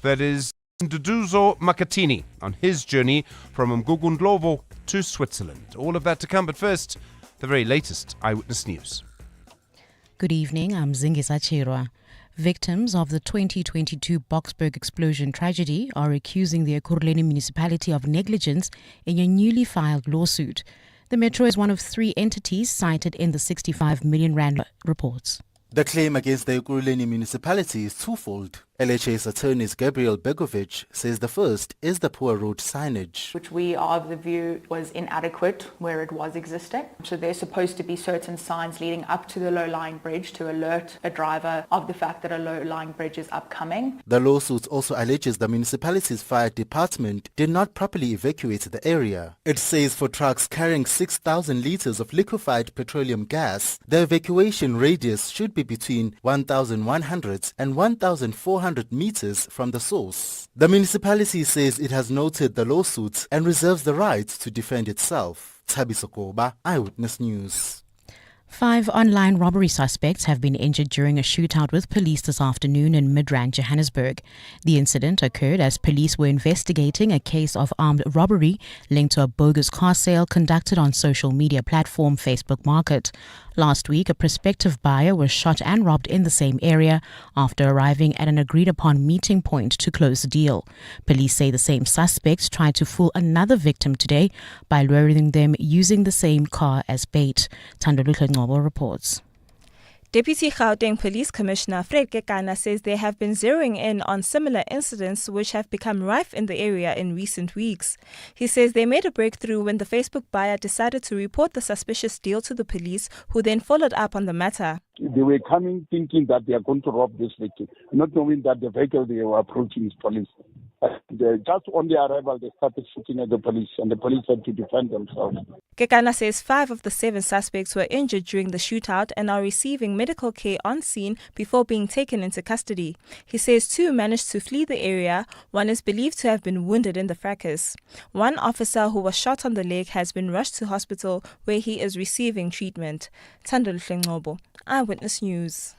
That is Nduduzo Makatini on his journey from Mgugundlovo to Switzerland. All of that to come, but first, the very latest Eyewitness News. Good evening, I'm Zingisa Chirwa. Victims of the 2022 Boksburg explosion tragedy are accusing the Ekurhuleni municipality of negligence in a newly filed lawsuit. The metro is one of three entities cited in the 65 million rand reports. The claim against the Ekurhuleni municipality is twofold. LHA's attorney Gabriel Begovic says the first is the poor road signage, which we are of the view was inadequate where it was existing. So there's supposed to be certain signs leading up to the low-lying bridge to alert a driver of the fact that a low-lying bridge is upcoming. The lawsuit also alleges the municipality's fire department did not properly evacuate the area. It says for trucks carrying 6,000 litres of liquefied petroleum gas, the evacuation radius should be between 1,100 and 1,400 meters from the source. The municipality says it has noted the lawsuit and reserves the right to defend itself. Thabiso Koba, Eyewitness News. 5 online robbery suspects have been injured during a shootout with police this afternoon in Midrand, Johannesburg. The incident occurred as police were investigating a case of armed robbery linked to a bogus car sale conducted on social media platform Facebook Market. Last week, a prospective buyer was shot and robbed in the same area after arriving at an agreed-upon meeting point to close the deal. Police say the same suspects tried to fool another victim today by luring them using the same car as bait. Thandolutho Ngcobo reports. Deputy Gauteng Police Commissioner Fred Kekana says they have been zeroing in on similar incidents which have become rife in the area in recent weeks. He says they made a breakthrough when the Facebook buyer decided to report the suspicious deal to the police, who then followed up on the matter. They were coming thinking that they are going to rob this vehicle, not knowing that the vehicle they were approaching is police. Just on their arrival, they started shooting at the police, and the police had to defend themselves. Kekana says 5 of the 7 suspects were injured during the shootout and are receiving medical care on scene before being taken into custody. He says 2 managed to flee the area. 1 is believed to have been wounded in the fracas. 1 officer who was shot on the leg has been rushed to hospital where he is receiving treatment. Thandolutho Ngcobo, Eyewitness News.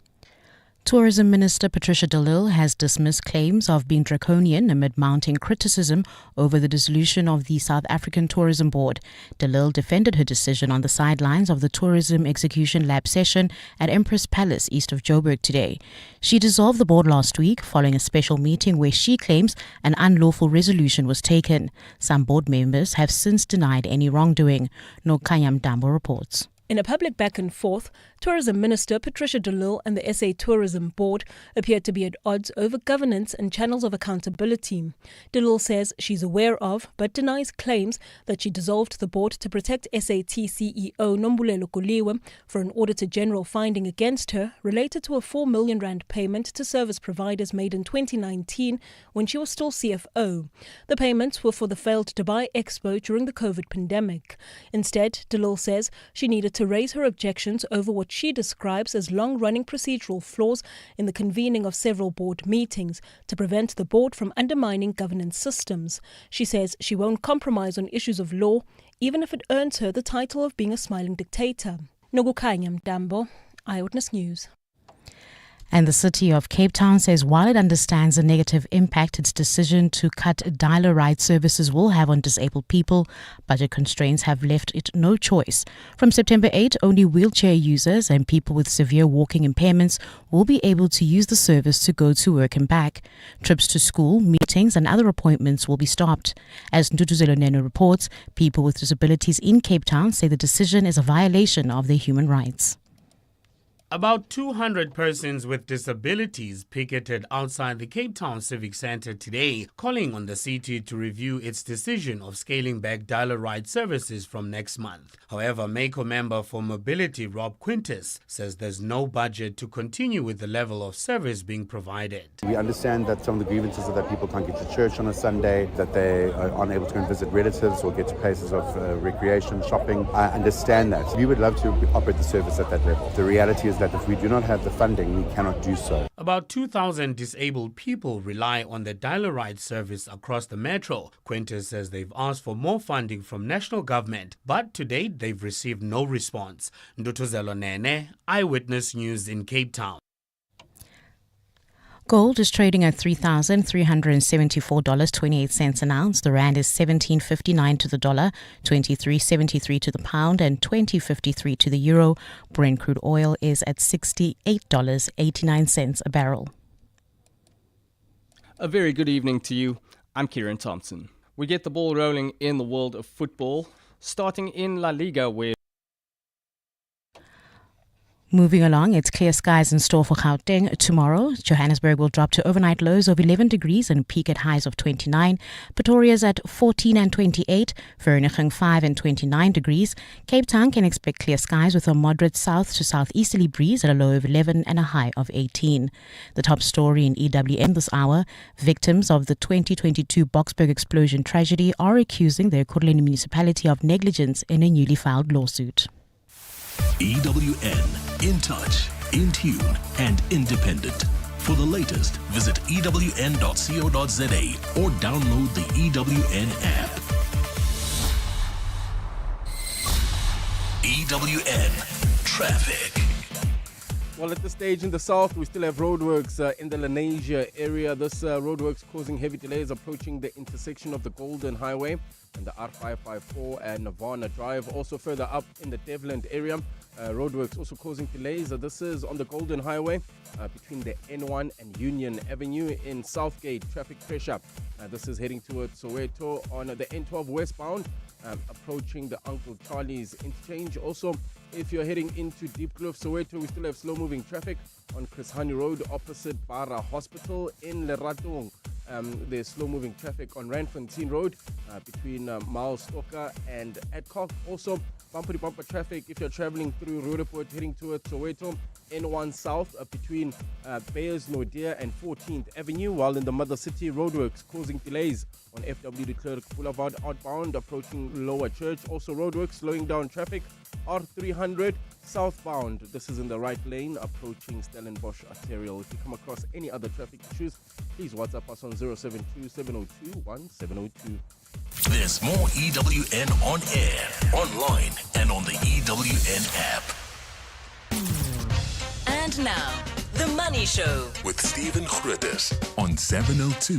Tourism Minister Patricia de Lille has dismissed claims of being draconian amid mounting criticism over the dissolution of the South African Tourism Board. De Lille defended her decision on the sidelines of the Tourism Execution Lab session at Empress Palace east of Joburg today. She dissolved the board last week following a special meeting where she claims an unlawful resolution was taken. Some board members have since denied any wrongdoing. Nokanya Mdambo reports. In a public back and forth, Tourism Minister Patricia de Lille and the SA Tourism Board appeared to be at odds over governance and channels of accountability. De Lille says she's aware of, but denies claims that she dissolved the board to protect SAT CEO Nombulelo Koliwe for an Auditor General finding against her related to a 4 million rand payment to service providers made in 2019 when she was still CFO. The payments were for the failed Dubai Expo during the COVID pandemic. Instead, de Lille says she needed to raise her objections over what she describes as long-running procedural flaws in the convening of several board meetings to prevent the board from undermining governance systems. She says she won't compromise on issues of law, even if it earns her the title of being a smiling dictator. Nokukanya Mdambo, Eyewitness News. And the city of Cape Town says while it understands the negative impact its decision to cut dialer ride services will have on disabled people, budget constraints have left it no choice. From September 8, only wheelchair users and people with severe walking impairments will be able to use the service to go to work and back. Trips to school, meetings and other appointments will be stopped. As Ntutuzelo Nene reports, people with disabilities in Cape Town say the decision is a violation of their human rights. About 200 persons with disabilities picketed outside the Cape Town Civic Centre today, calling on the city to review its decision of scaling back dialer ride services from next month. However, MACO member for Mobility Rob Quintus says there's no budget to continue with the level of service being provided. We understand that some of the grievances are that people can't get to church on a Sunday, that they are unable to go and visit relatives or get to places of recreation, shopping. I understand that. We would love to operate the service at that level. The reality is that if we do not have the funding, we cannot do so. About 2,000 disabled people rely on the dialer ride service across the metro. Quintus says they've asked for more funding from national government, but to date they've received no response. Ntutuzelo Nene, Eyewitness News in Cape Town. Gold is trading at $3,374.28 an ounce. The rand is 17.59 to the dollar, 23.73 to the pound, and 20.53 to the euro. Brent crude oil is at $68.89 a barrel. A very good evening to you. I'm Kieran Thompson. We get the ball rolling in the world of football, starting in La Liga, where Moving along, it's clear skies in store for Gauteng tomorrow. Johannesburg will drop to overnight lows of 11 degrees and peak at highs of 29. Pretoria's at 14 and 28. Vereeniging 5 and 29 degrees. Cape Town can expect clear skies with a moderate south to southeasterly breeze at a low of 11 and a high of 18. The top story in EWM this hour: victims of the 2022 Boksburg explosion tragedy are accusing the Ekurhuleni municipality of negligence in a newly filed lawsuit. EWN, in touch, in tune, and independent. For the latest, visit ewn.co.za or download the EWN app. EWN Traffic. Well, at this stage in the south, we still have roadworks in the Lenasia area. This roadworks causing heavy delays approaching the intersection of the Golden Highway and the R554 and Nirvana Drive. Also further up in the Devland area, roadworks also causing delays. This is on the Golden Highway between the N1 and Union Avenue in Southgate. Traffic pressure. This is heading towards Soweto on the N12 westbound, approaching the Uncle Charlie's interchange. Also, if you're heading into Deep Kloof, Soweto, we still have slow-moving traffic on Chris Hani Road opposite Bara Hospital. In Leratong, there's slow-moving traffic on Randfontein Road between Miles Stoker and Adcock. Also, bumper-to-bumper traffic if you're traveling through Roodepoort heading towards Soweto. N1 South between Bayers Nordia and 14th Avenue, while in the Mother City, roadworks causing delays on FW de Klerk Boulevard outbound approaching Lower Church. Also roadworks slowing down traffic R300 southbound. This is in the right lane approaching Stellenbosch Arterial. If you come across any other traffic issues, please WhatsApp us on 072-702-1702. There's more EWN on air, online, and on the EWN app. And now, The Money Show with Stephen Grootes on 702.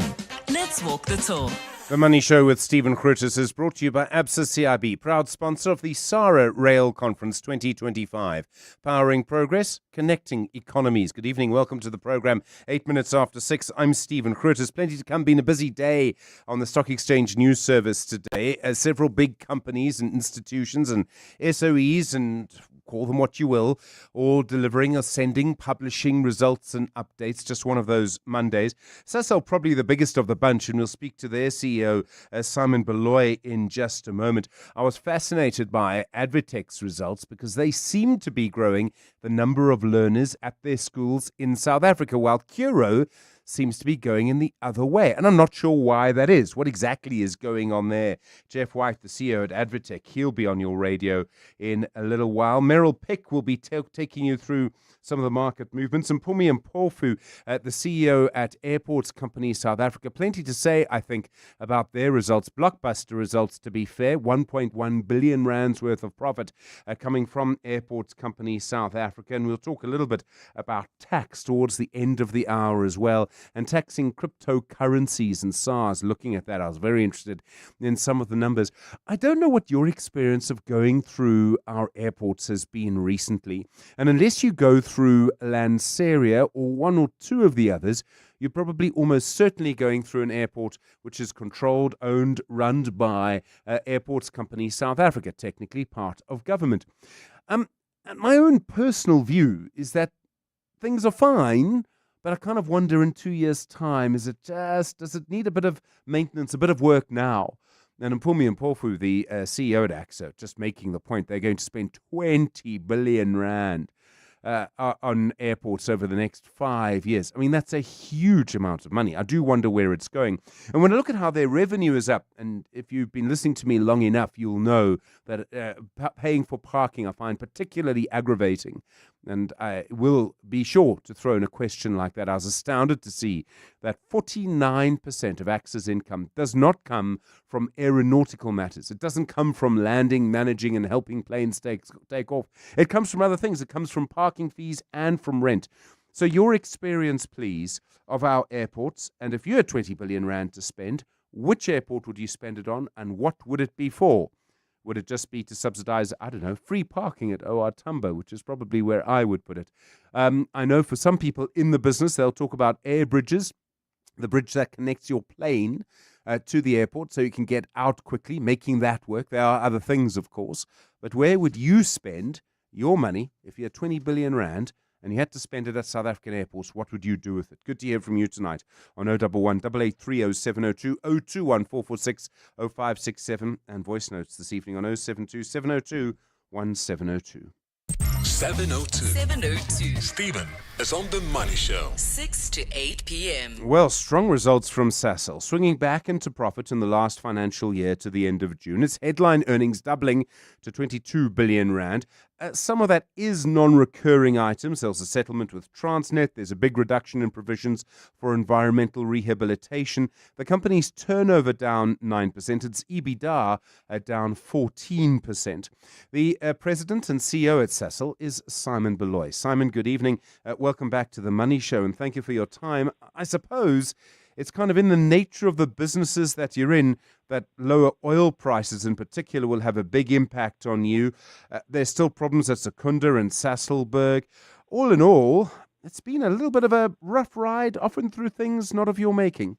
Let's walk the talk. The Money Show with Stephen Grootes is brought to you by ABSA CIB, proud sponsor of the SARA Rail Conference 2025. Powering progress, connecting economies. Good evening, welcome to the program. 8 minutes after 6, I'm Stephen Grootes. Plenty to come, been a busy day on the Stock Exchange News Service today. Several big companies and institutions and SOEs and call them what you will, all delivering or sending, publishing results and updates. Just one of those Mondays. Sasol probably the biggest of the bunch, and we'll speak to their CEO, Simon Beloy, in just a moment. I was fascinated by Advitech's results because they seem to be growing the number of learners at their schools in South Africa, while Curro seems to be going in the other way. And I'm not sure why that is. What exactly is going on there? Jeff White, the CEO at Advitech, he'll be on your radio in a little while. Meryl Pick will be taking you through some of the market movements. And Pumi Mpofu, the CEO at Airports Company South Africa. Plenty to say, I think, about their results. Blockbuster results, to be fair. 1.1 billion rands worth of profit coming from Airports Company South Africa. And we'll talk a little bit about tax towards the end of the hour as well. And taxing cryptocurrencies and SARS. Looking at that, I was very interested in some of the numbers. I don't know what your experience of going through our airports has been recently. And unless you go through Lanseria or one or two of the others, you're probably almost certainly going through an airport which is controlled, owned, run by Airports Company South Africa, technically part of government. And my own personal view is that things are fine, but I kind of wonder in 2 years' time, does it need a bit of maintenance, a bit of work now? And Mpumi Mpofu, the CEO at AXA, just making the point, they're going to spend 20 billion rand on airports over the next 5 years. I mean, that's a huge amount of money. I do wonder where it's going. And when I look at how their revenue is up, and if you've been listening to me long enough, you'll know that paying for parking I find particularly aggravating. And I will be sure to throw in a question like that. I was astounded to see that 49% of AXA's income does not come from aeronautical matters. It doesn't come from landing, managing, and helping planes take off. It comes from other things. It comes from parking fees and from rent. So your experience, please, of our airports, and if you had 20 billion rand to spend, which airport would you spend it on, and what would it be for? Would it just be to subsidize, I don't know, free parking at OR Tambo, which is probably where I would put it? I know for some people in the business, they'll talk about air bridges, the bridge that connects your plane to the airport so you can get out quickly, making that work. There are other things, of course. But where would you spend your money if you had 20 billion rand and you had to spend it at South African airports? What would you do with it? Good to hear from you tonight on 011 883 0702 021 446 0567 and voice notes this evening on 072 702 1702. 702. 702. Stephen is on the Money Show. 6 to 8 p.m. Well, strong results from Sasol, swinging back into profit in the last financial year to the end of June. Its headline earnings doubling to 22 billion rand. Some of that is non-recurring items. There's a settlement with Transnet. There's a big reduction in provisions for environmental rehabilitation. The company's turnover down 9%. Its EBITDA down 14%. The president and CEO at Sasol is Simon Beloy. Simon, good evening. Welcome back to the Money Show, and thank you for your time. I suppose it's kind of in the nature of the businesses that you're in that lower oil prices in particular will have a big impact on you. There's still problems at Secunda and Sasolburg. All in all, it's been a little bit of a rough ride, often through things not of your making.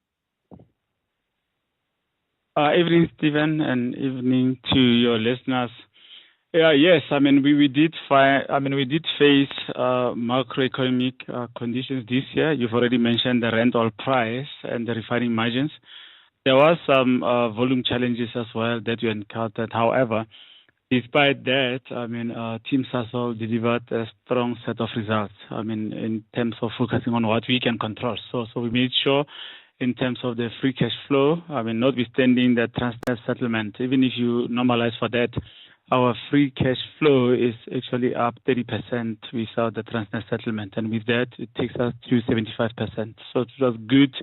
Evening, Stephen, and evening to your listeners. Yes, we did face macroeconomic conditions this year. You've already mentioned the Rand oil price and the refining margins. There was some volume challenges as well that you encountered. However, despite that, Team Sasol delivered a strong set of results. In terms of focusing on what we can control. So we made sure, in terms of the free cash flow, notwithstanding the Transnet settlement, even if you normalize for that, our free cash flow is actually up 30% without the Transnet settlement. And with that, it takes us to 75%. So it was good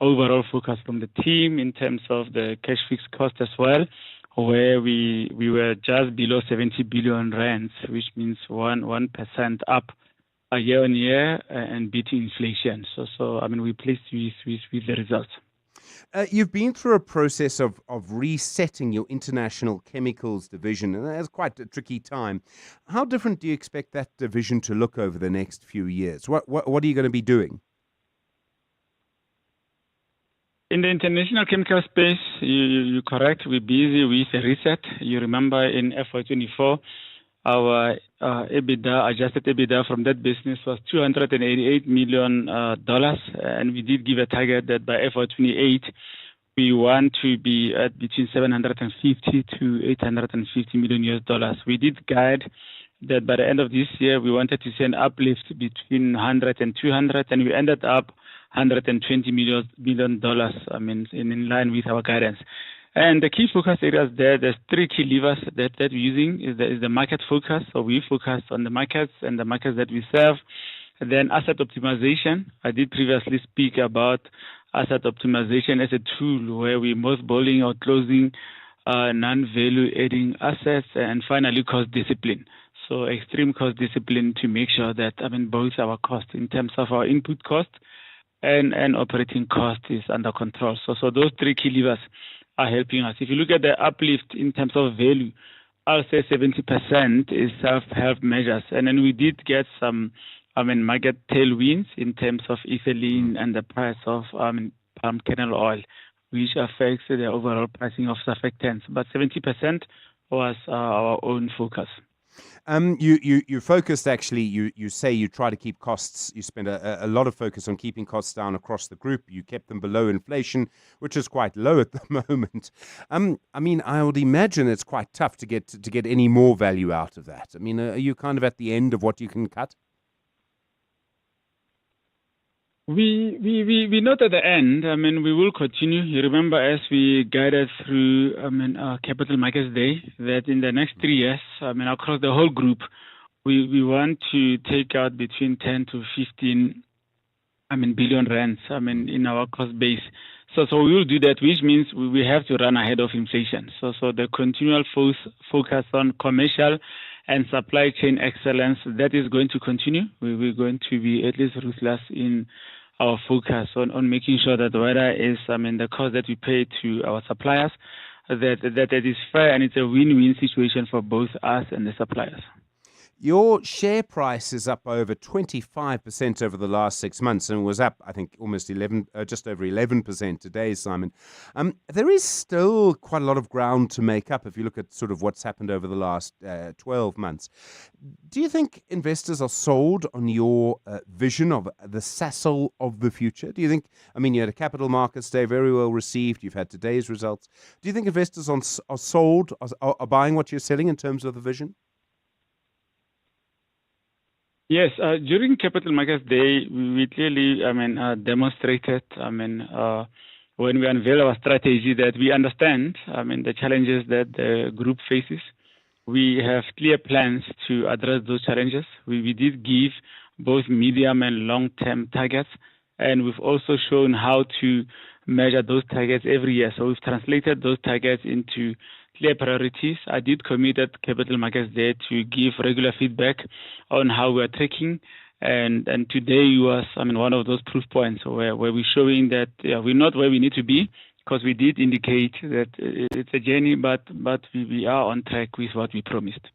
overall focus from the team in terms of the cash fixed cost as well, where we were just below 70 billion rands, which means 1% up year on year and beating inflation. So we're pleased with the results. You've been through a process of resetting your international chemicals division, and that's quite a tricky time. How different do you expect that division to look over the next few years? What are you going to be doing? In the international chemical space, you're correct. We're busy with a reset. You remember in FY24, our adjusted EBITDA from that business was $288 million, and we did give a target that by FY28 we want to be at between $750 to $850 million. We did guide that by the end of this year we wanted to see an uplift between 100 and 200, and we ended up $120 million. In line with our guidance. And the key focus areas there's three key levers that we're using is the market focus. So we focus on the markets and the markets that we serve. And then asset optimization. I did previously speak about asset optimization as a tool where we're mothballing or closing non-value adding assets. And finally, cost discipline. So extreme cost discipline to make sure that both our cost in terms of our input cost and operating cost is under control. So those three key levers are helping us. If you look at the uplift in terms of value, I'll say 70% is self-help measures. And then we did get some, market tailwinds in terms of ethylene and the price of palm kernel oil, which affects the overall pricing of surfactants. But 70% was our own focus. You focused actually, you say you try to keep costs, you spend a lot of focus on keeping costs down across the group. You kept them below inflation, which is quite low at the moment. I would imagine it's quite tough to get any more value out of that. Are you kind of at the end of what you can cut? We're not at the end. We will continue. You remember as we guided through our Capital Markets Day that in the next 3 years, across the whole group, we want to take out between 10 to 15 billion rands in our cost base. So we will do that, which means we have to run ahead of inflation. So the continual focus on commercial and supply chain excellence, that is going to continue. We're going to be at least ruthless in our focus on making sure that whether is, the cost that we pay to our suppliers, that it is fair and it's a win-win situation for both us and the suppliers. Your share price is up over 25% over the last 6 months and was up, I think, almost just over 11% today, Simon. There is still quite a lot of ground to make up if you look at sort of what's happened over the last 12 months. Do you think investors are sold on your vision of the Sasol of the future? Do you think, you had a capital markets day, very well received. You've had today's results. Do you think investors are sold, are buying what you're selling in terms of the vision? Yes, during Capital Markets Day, we clearly, demonstrated, when we unveil our strategy, that we understand, the challenges that the group faces. We have clear plans to address those challenges. We did give both medium and long-term targets, and we've also shown how to measure those targets every year. So we've translated those targets into clear priorities. I did commit at Capital Markets Day to give regular feedback on how we are tracking, and today was one of those proof points where we're showing that we're not where we need to be, because we did indicate that it's a journey, but we are on track with what we promised.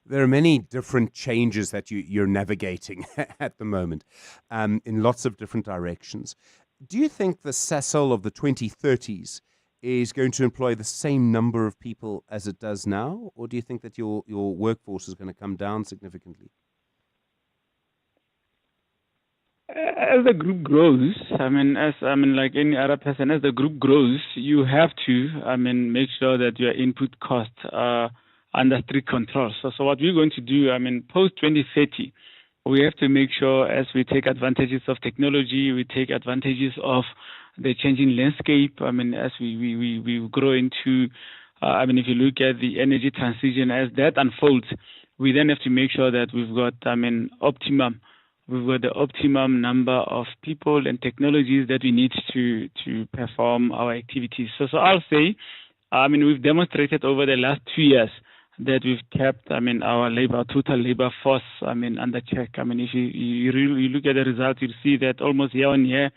There are many different changes that you're navigating at the moment in lots of different directions. Do you think the Sasol of the 2030s is going to employ the same number of people as it does now, or do you think that your workforce is going to come down significantly? As the group grows, like any other person, as the group grows, you have to, make sure that your input costs are under strict control. So what we're going to do, post 2030, we have to make sure as we take advantages of technology, we take advantages of the changing landscape. As we grow into, if you look at the energy transition as that unfolds, we then have to make sure that we've got, we've got the optimum number of people and technologies that we need to perform our activities. So I'll say, we've demonstrated over the last 2 years that we've kept, our total labor force, under check. If you really look at the results, you'll see that almost year on year,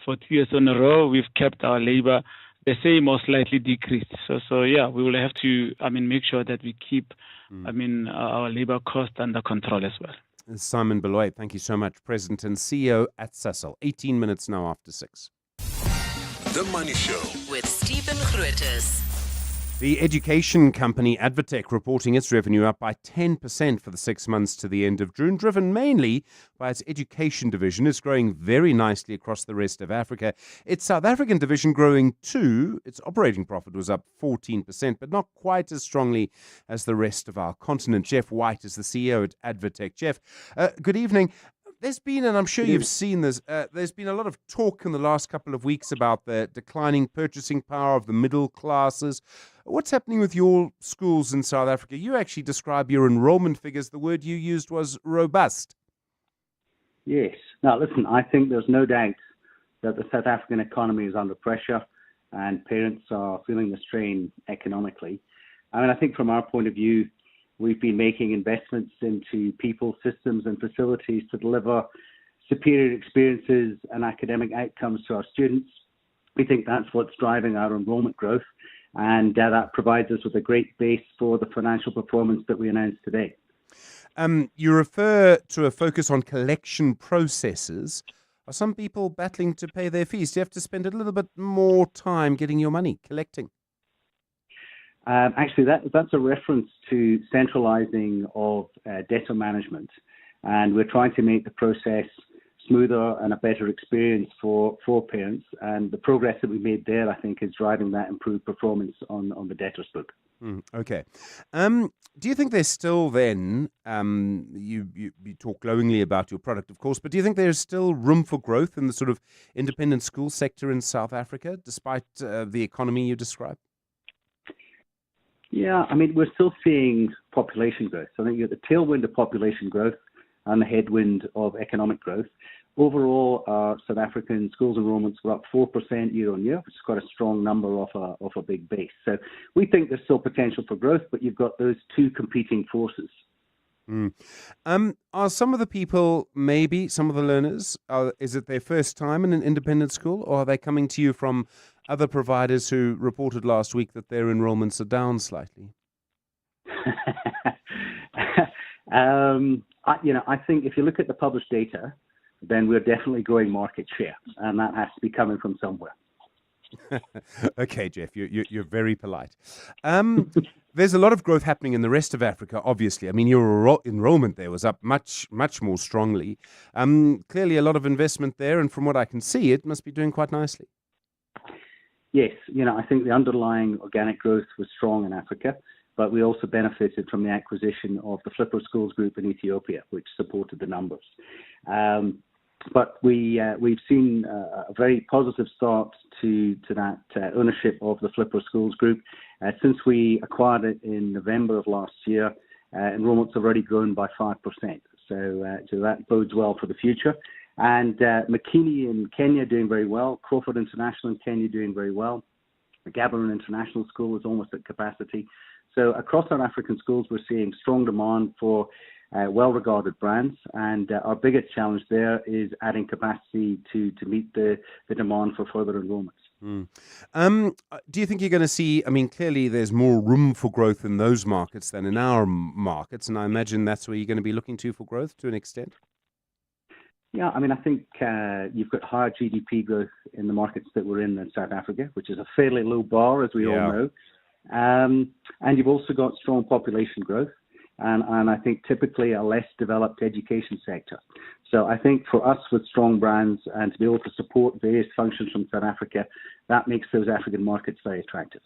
for 2 years in a row, we've kept our labor the same or slightly decreased. So we will have to, make sure that we keep, our labor cost under control as well. Simon Baloyi, thank you so much. President and CEO at Sasol. 18 minutes now after 6. The Money Show with Stephen Grootes. The education company Advotech reporting its revenue up by 10% for the 6 months to the end of June, driven mainly by its education division. It's growing very nicely across the rest of Africa. Its South African division growing too. Its operating profit was up 14%, but not quite as strongly as the rest of our continent. Jeff White is the CEO at Advotech. Jeff, good evening. There's been, and I'm sure you've seen this, there's been a lot of talk in the last couple of weeks about the declining purchasing power of the middle classes. What's happening with your schools in South Africa? You actually describe your enrollment figures. The word you used was robust. Yes. Now, listen, I think there's no doubt that the South African economy is under pressure and parents are feeling the strain economically. I think from our point of view, we've been making investments into people, systems, and facilities to deliver superior experiences and academic outcomes to our students. We think that's what's driving our enrollment growth, and that provides us with a great base for the financial performance that we announced today. You refer to a focus on collection processes. Are some people battling to pay their fees? Do you have to spend a little bit more time getting your money, collecting? Actually, that's a reference to centralizing of debtor management, and we're trying to make the process smoother and a better experience for parents, and the progress that we made there, I think, is driving that improved performance on the debtors book. Okay. Do you think there's still then, you talk glowingly about your product, of course, but do you think there's still room for growth in the sort of independent school sector in South Africa, despite the economy you describe? Yeah, we're still seeing population growth. So I think you have the tailwind of population growth and the headwind of economic growth. Overall, South African schools enrollments were up 4% year on year, which is quite a strong number off a big base. So we think there's still potential for growth, but you've got those two competing forces. Mm. Are some of the people, maybe some of the learners, is it their first time in an independent school, or are they coming to you from other providers who reported last week that their enrollments are down slightly? I think if you look at the published data, then we're definitely growing market share, and that has to be coming from somewhere. Okay, Jeff, you're very polite. There's a lot of growth happening in the rest of Africa, obviously. I mean, your enrollment there was up much more strongly. Clearly a lot of investment there, and from what I can see, it must be doing quite nicely. Yes, I think the underlying organic growth was strong in Africa, but we also benefited from the acquisition of the Flipper Schools Group in Ethiopia, which supported the numbers. But we've seen a very positive start to that ownership of the Flipper Schools Group. Since we acquired it in November of last year, enrollments have already grown by 5%. So that bodes well for the future. And Makini in Kenya doing very well. Crawford International in Kenya doing very well. The Gaborone International School is almost at capacity. So across our African schools, we're seeing strong demand for well-regarded brands, and our biggest challenge there is adding capacity to meet the demand for further enrollments. Do you think you're going to see, I mean, clearly there's more room for growth in those markets than in our markets, and I imagine that's where you're going to be looking to for growth to an extent? Yeah, I mean, I think you've got higher GDP growth in the markets that we're in South Africa, which is a fairly low bar, as we all know. And you've also got strong population growth. And I think typically a less developed education sector. So I think for us with strong brands and to be able to support various functions from South Africa, that makes those African markets very attractive.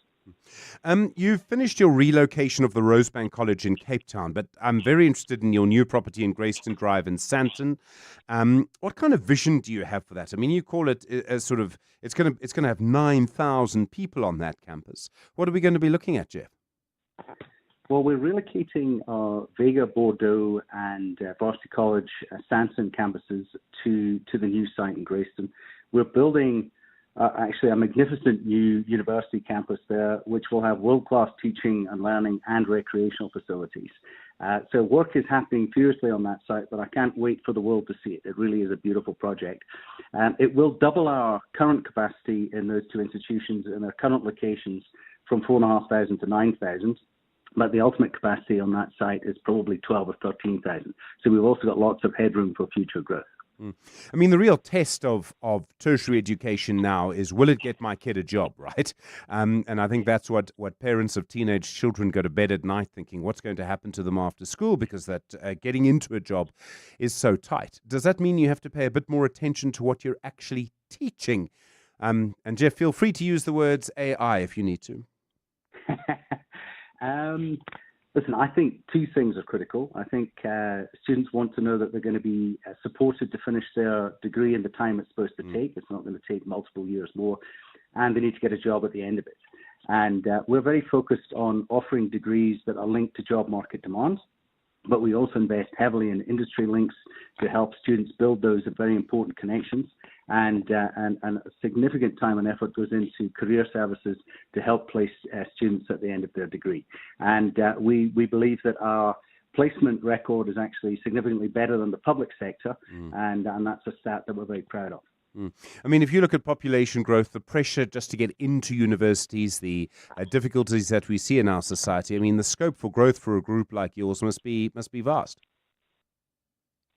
You've finished your relocation of the Rosebank College in Cape Town, but I'm very interested in your new property in Grayston Drive in Sandton. What kind of vision do you have for that? I mean, you call it a sort of, it's going to have 9,000 people on that campus. What are we going to be looking at, Jeff? Well, we're relocating our Vega, Bordeaux, and Varsity College Sandton campuses to the new site in Grayston. We're building actually a magnificent new university campus there, which will have world-class teaching and learning and recreational facilities. So work is happening furiously on that site, but I can't wait for the world to see it. It really is a beautiful project. It will double our current capacity in those two institutions in their current locations from 4,500 to 9,000. But the ultimate capacity on that site is probably 12 or 13,000. So we've also got lots of headroom for future growth. I mean, the real test of tertiary education now is, will it get my kid a job, right? And I think that's what parents of teenage children go to bed at night thinking, what's going to happen to them after school, because that getting into a job is so tight. Does that mean you have to pay a bit more attention to what you're actually teaching? And Jeff, feel free to use the words AI if you need to. Listen, I think two things are critical. I think students want to know that they're going to be supported to finish their degree in the time it's supposed to take. It's not going to take multiple years more, and they need to get a job at the end of it. And we're very focused on offering degrees that are linked to job market demands, but we also invest heavily in industry links to help students build those very important connections. And a significant time and effort goes into career services to help place students at the end of their degree. And we believe that our placement record is actually significantly better than the public sector, and that's a stat that we're very proud of. I mean, if you look at population growth, the pressure just to get into universities, the difficulties that we see in our society, I mean, the scope for growth for a group like yours must be vast.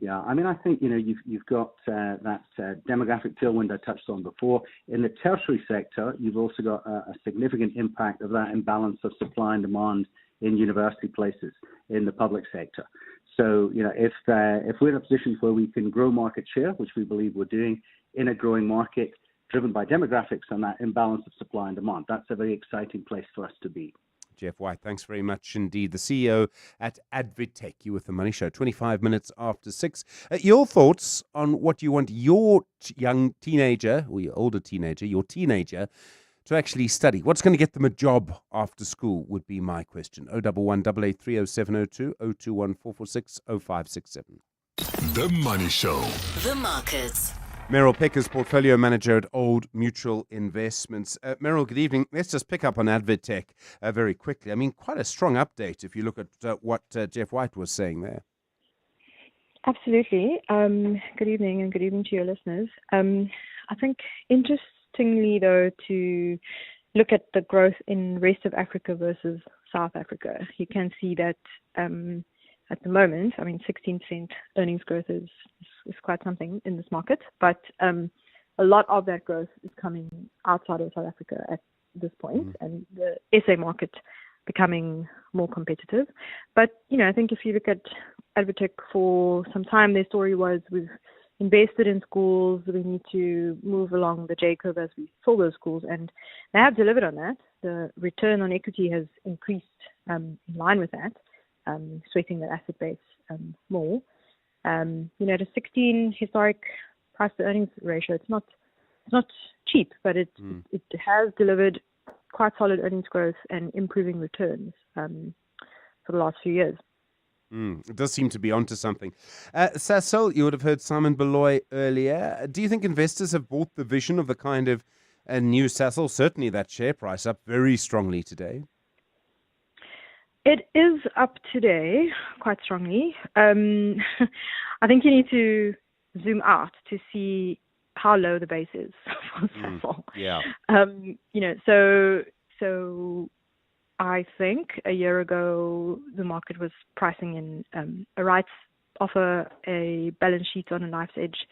Yeah, I mean, I think, you've got that demographic tailwind I touched on before. In the tertiary sector, you've also got a significant impact of that imbalance of supply and demand in university places in the public sector. So, if we're in a position where we can grow market share, which we believe we're doing in a growing market driven by demographics and that imbalance of supply and demand, that's a very exciting place for us to be. Jeff White, thanks very much indeed. The CEO at Advitech. You with the Money Show, 25 minutes after 6. Your thoughts on what you want your young teenager, or your older teenager, your teenager, to actually study? What's going to get them a job after school would be my question. 011 883 0702 021 446 0567. The Money Show. The markets. Meryl Peck is Portfolio Manager at Old Mutual Investments. Meryl, good evening. Let's just pick up on Advitech very quickly. I mean, quite a strong update if you look at what Jeff White was saying there. Absolutely. Good evening and good evening to your listeners. I think interestingly though to look at the growth in rest of Africa versus South Africa, you can see that at the moment, 16% earnings growth is quite something in this market, but a lot of that growth is coming outside of South Africa at this point, and the SA market becoming more competitive. But, I think if you look at Advotech for some time, their story was we've invested in schools, we need to move along the J curve as we fill those schools, and they have delivered on that. The return on equity has increased in line with that, sweating the asset base more. At a 16 historic price to earnings ratio, it's not cheap, but it has delivered quite solid earnings growth and improving returns for the last few years. It does seem to be onto something. Sasol, you would have heard Simon Beloy earlier. Do you think investors have bought the vision of the kind of new Sasol? Certainly that share price up very strongly today. It is up today quite strongly. I think you need to zoom out to see how low the base is for Sasol. Yeah. So I think a year ago the market was pricing in a rights offer, a balance sheet on a knife's edge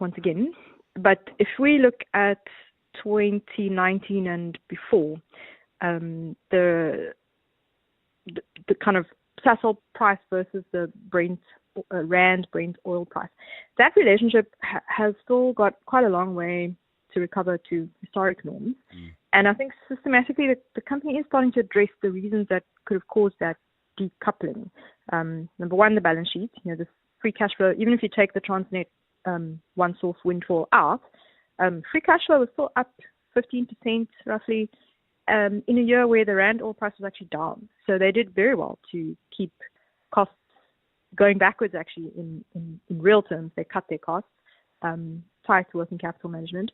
once again. But if we look at 2019 and before, the kind of Sasol price versus the Rand Brent oil price, that relationship has still got quite a long way to recover to historic norms. And I think systematically the company is starting to address the reasons that could have caused that decoupling. Number one, the balance sheet, the free cash flow, even if you take the Transnet one source windfall out, free cash flow was still up 15% roughly in a year where the Rand oil price was actually down. So they did very well to keep costs going backwards actually in real terms. They cut their costs, tied to working capital management,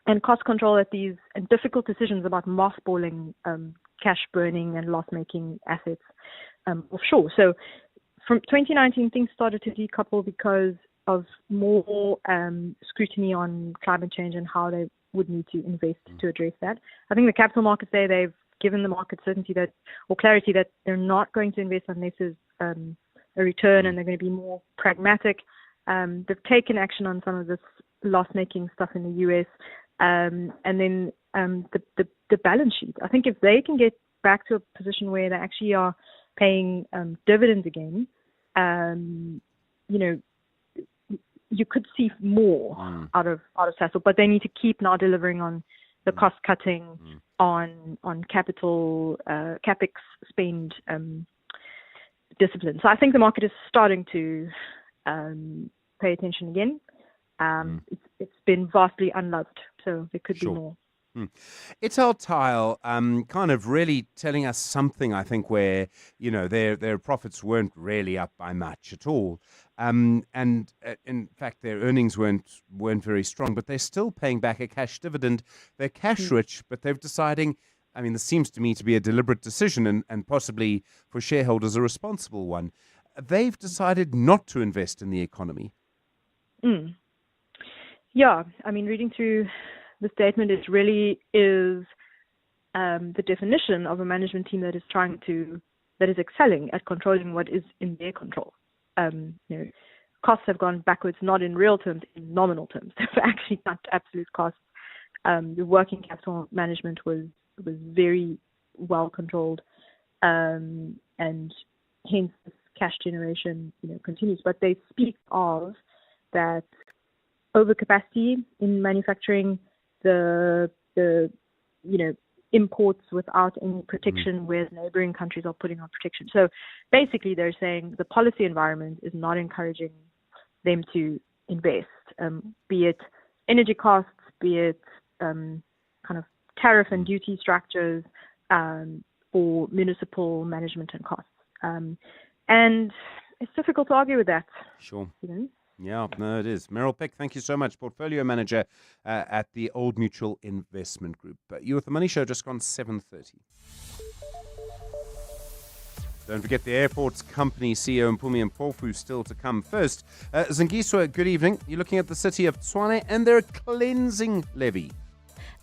and cost control at these and difficult decisions about mothballing cash burning and loss-making assets offshore. So from 2019, things started to decouple because of more scrutiny on climate change and how they would need to invest to address that. I think the capital markets there, they've given the market certainty or clarity that they're not going to invest unless there's a return, and they're going to be more pragmatic. They've taken action on some of this loss-making stuff in the US, and then the balance sheet. I think if they can get back to a position where they actually are paying dividends again, you could see more out of Sasol, but they need to keep now delivering on the cost cutting, on capital capex spend discipline. So I think the market is starting to pay attention again. It's been vastly unloved, so there could be more. Ital Tile kind of really telling us something, I think, where, their profits weren't really up by much at all. And in fact, their earnings weren't very strong, but they're still paying back a cash dividend. They're cash rich, but they're deciding, this seems to me to be a deliberate decision and possibly for shareholders a responsible one. They've decided not to invest in the economy. Yeah, reading through the statement, it really is the definition of a management team that is excelling at controlling what is in their control. Costs have gone backwards, not in real terms, in nominal terms. They've actually cut absolute costs. The working capital management was very well controlled, and hence cash generation continues. But they speak of that overcapacity in manufacturing, the imports without any protection, whereas neighboring countries are putting on protection. So basically they're saying the policy environment is not encouraging them to invest, be it energy costs, be it kind of tariff and duty structures, or municipal management and costs. And it's difficult to argue with that. Sure. Yeah, no, it is. Meryl Peck, thank you so much. Portfolio manager at the Old Mutual Investment Group. You with the Money Show, just gone 7:30. Don't forget the airport's company CEO Mpumi Mpofu still to come. First, Zingiswa, good evening. You're looking at the city of Tshwane and their cleansing levy.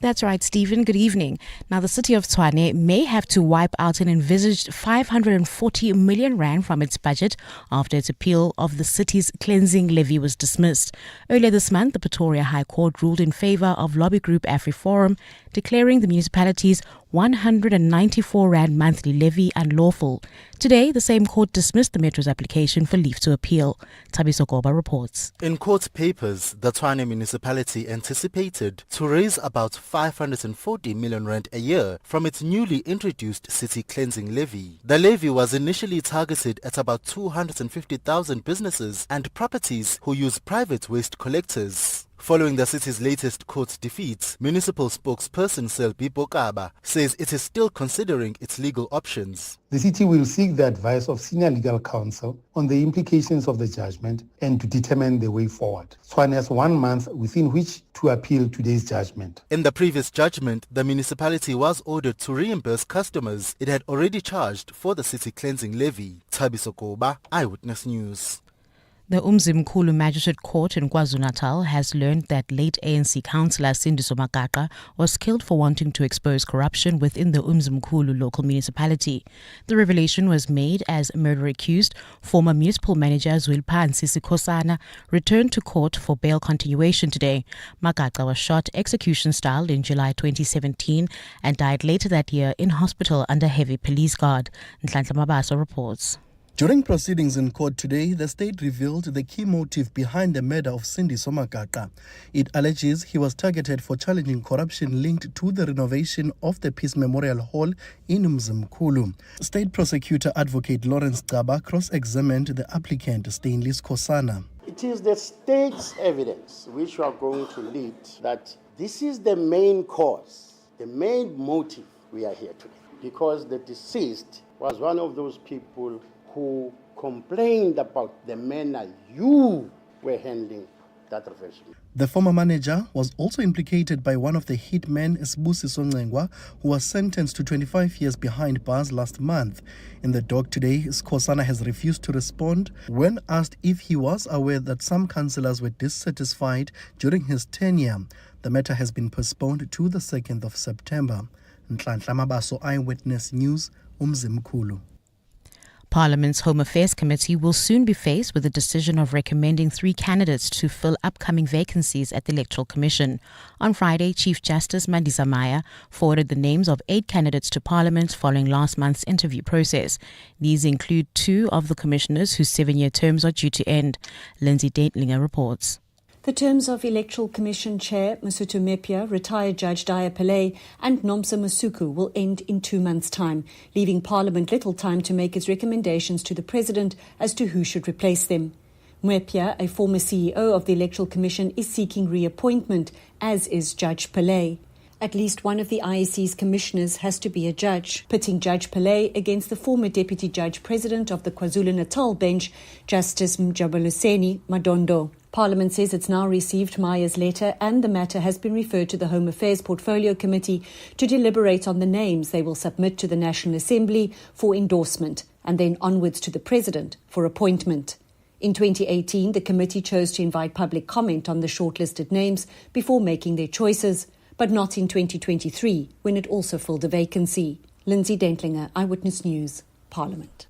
That's right, Stephen. Good evening. Now, the city of Tshwane may have to wipe out an envisaged 540 million rand from its budget after its appeal of the city's cleansing levy was dismissed. Earlier this month, the Pretoria High Court ruled in favour of lobby group AfriForum, declaring the municipality's 194 rand monthly levy unlawful. Today, the same court dismissed the Metro's application for leave to appeal. Thabiso Goba reports. In court papers, the Tshwane municipality anticipated to raise about 540 million rand a year from its newly introduced city cleansing levy. The levy was initially targeted at about 250,000 businesses and properties who use private waste collectors. Following the city's latest court defeat, municipal spokesperson Selby Bokaba says it is still considering its legal options. The city will seek the advice of senior legal counsel on the implications of the judgment and to determine the way forward. Tshwane has 1 month within which to appeal today's judgment. In the previous judgment, the municipality was ordered to reimburse customers it had already charged for the city cleansing levy. Thabiso Goba, Eyewitness News. The Umzimkhulu Magistrate Court in KwaZulu-Natal has learned that late ANC councillor Sindiso Makaka was killed for wanting to expose corruption within the Umzimkhulu local municipality. The revelation was made as murder-accused former municipal manager Zweliphansi Sikhosana returned to court for bail continuation today. Makaka was shot execution-style in July 2017 and died later that year in hospital under heavy police guard. Nhlanhla Mabaso reports. During proceedings in court today, the state revealed the key motive behind the murder of Sindiso Makaka. It alleges he was targeted for challenging corruption linked to the renovation of the Peace Memorial Hall in Umzimkhulu. State Prosecutor Advocate Lawrence Gaba cross-examined the applicant Stanley Sikhosana. It is the state's evidence which we are going to lead that this is the main cause, the main motive we are here today, because the deceased was one of those people who complained about the manner you were handling that profession. The former manager was also implicated by one of the hitmen, Sibusiso Ngcengwa, who was sentenced to 25 years behind bars last month. In the dock today, Sikhosana has refused to respond when asked if he was aware that some councillors were dissatisfied during his tenure. The matter has been postponed to the 2nd of September. Nhlanhla Mabaso, Eyewitness News, Umzimkhulu. Parliament's Home Affairs Committee will soon be faced with the decision of recommending 3 candidates to fill upcoming vacancies at the Electoral Commission. On Friday, Chief Justice Mandisa Maya forwarded the names of 8 candidates to Parliament following last month's interview process. These include 2 of the commissioners whose 7-year terms are due to end. Lindsay Daintlinger reports. The terms of Electoral Commission Chair Masutu Mepia, retired Judge Daya Pillay and Nomsa Masuku will end in 2 months' time, leaving Parliament little time to make its recommendations to the President as to who should replace them. Mepia, a former CEO of the Electoral Commission, is seeking reappointment, as is Judge Pillay. At least one of the IEC's commissioners has to be a judge, pitting Judge Pillay against the former Deputy Judge President of the KwaZulu-Natal bench, Justice Mjabuliseni Madondo. Parliament says it's now received Maya's letter and the matter has been referred to the Home Affairs Portfolio Committee to deliberate on the names they will submit to the National Assembly for endorsement and then onwards to the President for appointment. In 2018, the committee chose to invite public comment on the shortlisted names before making their choices, but not in 2023, when it also filled a vacancy. Lindsay Daintlinger, Eyewitness News, Parliament.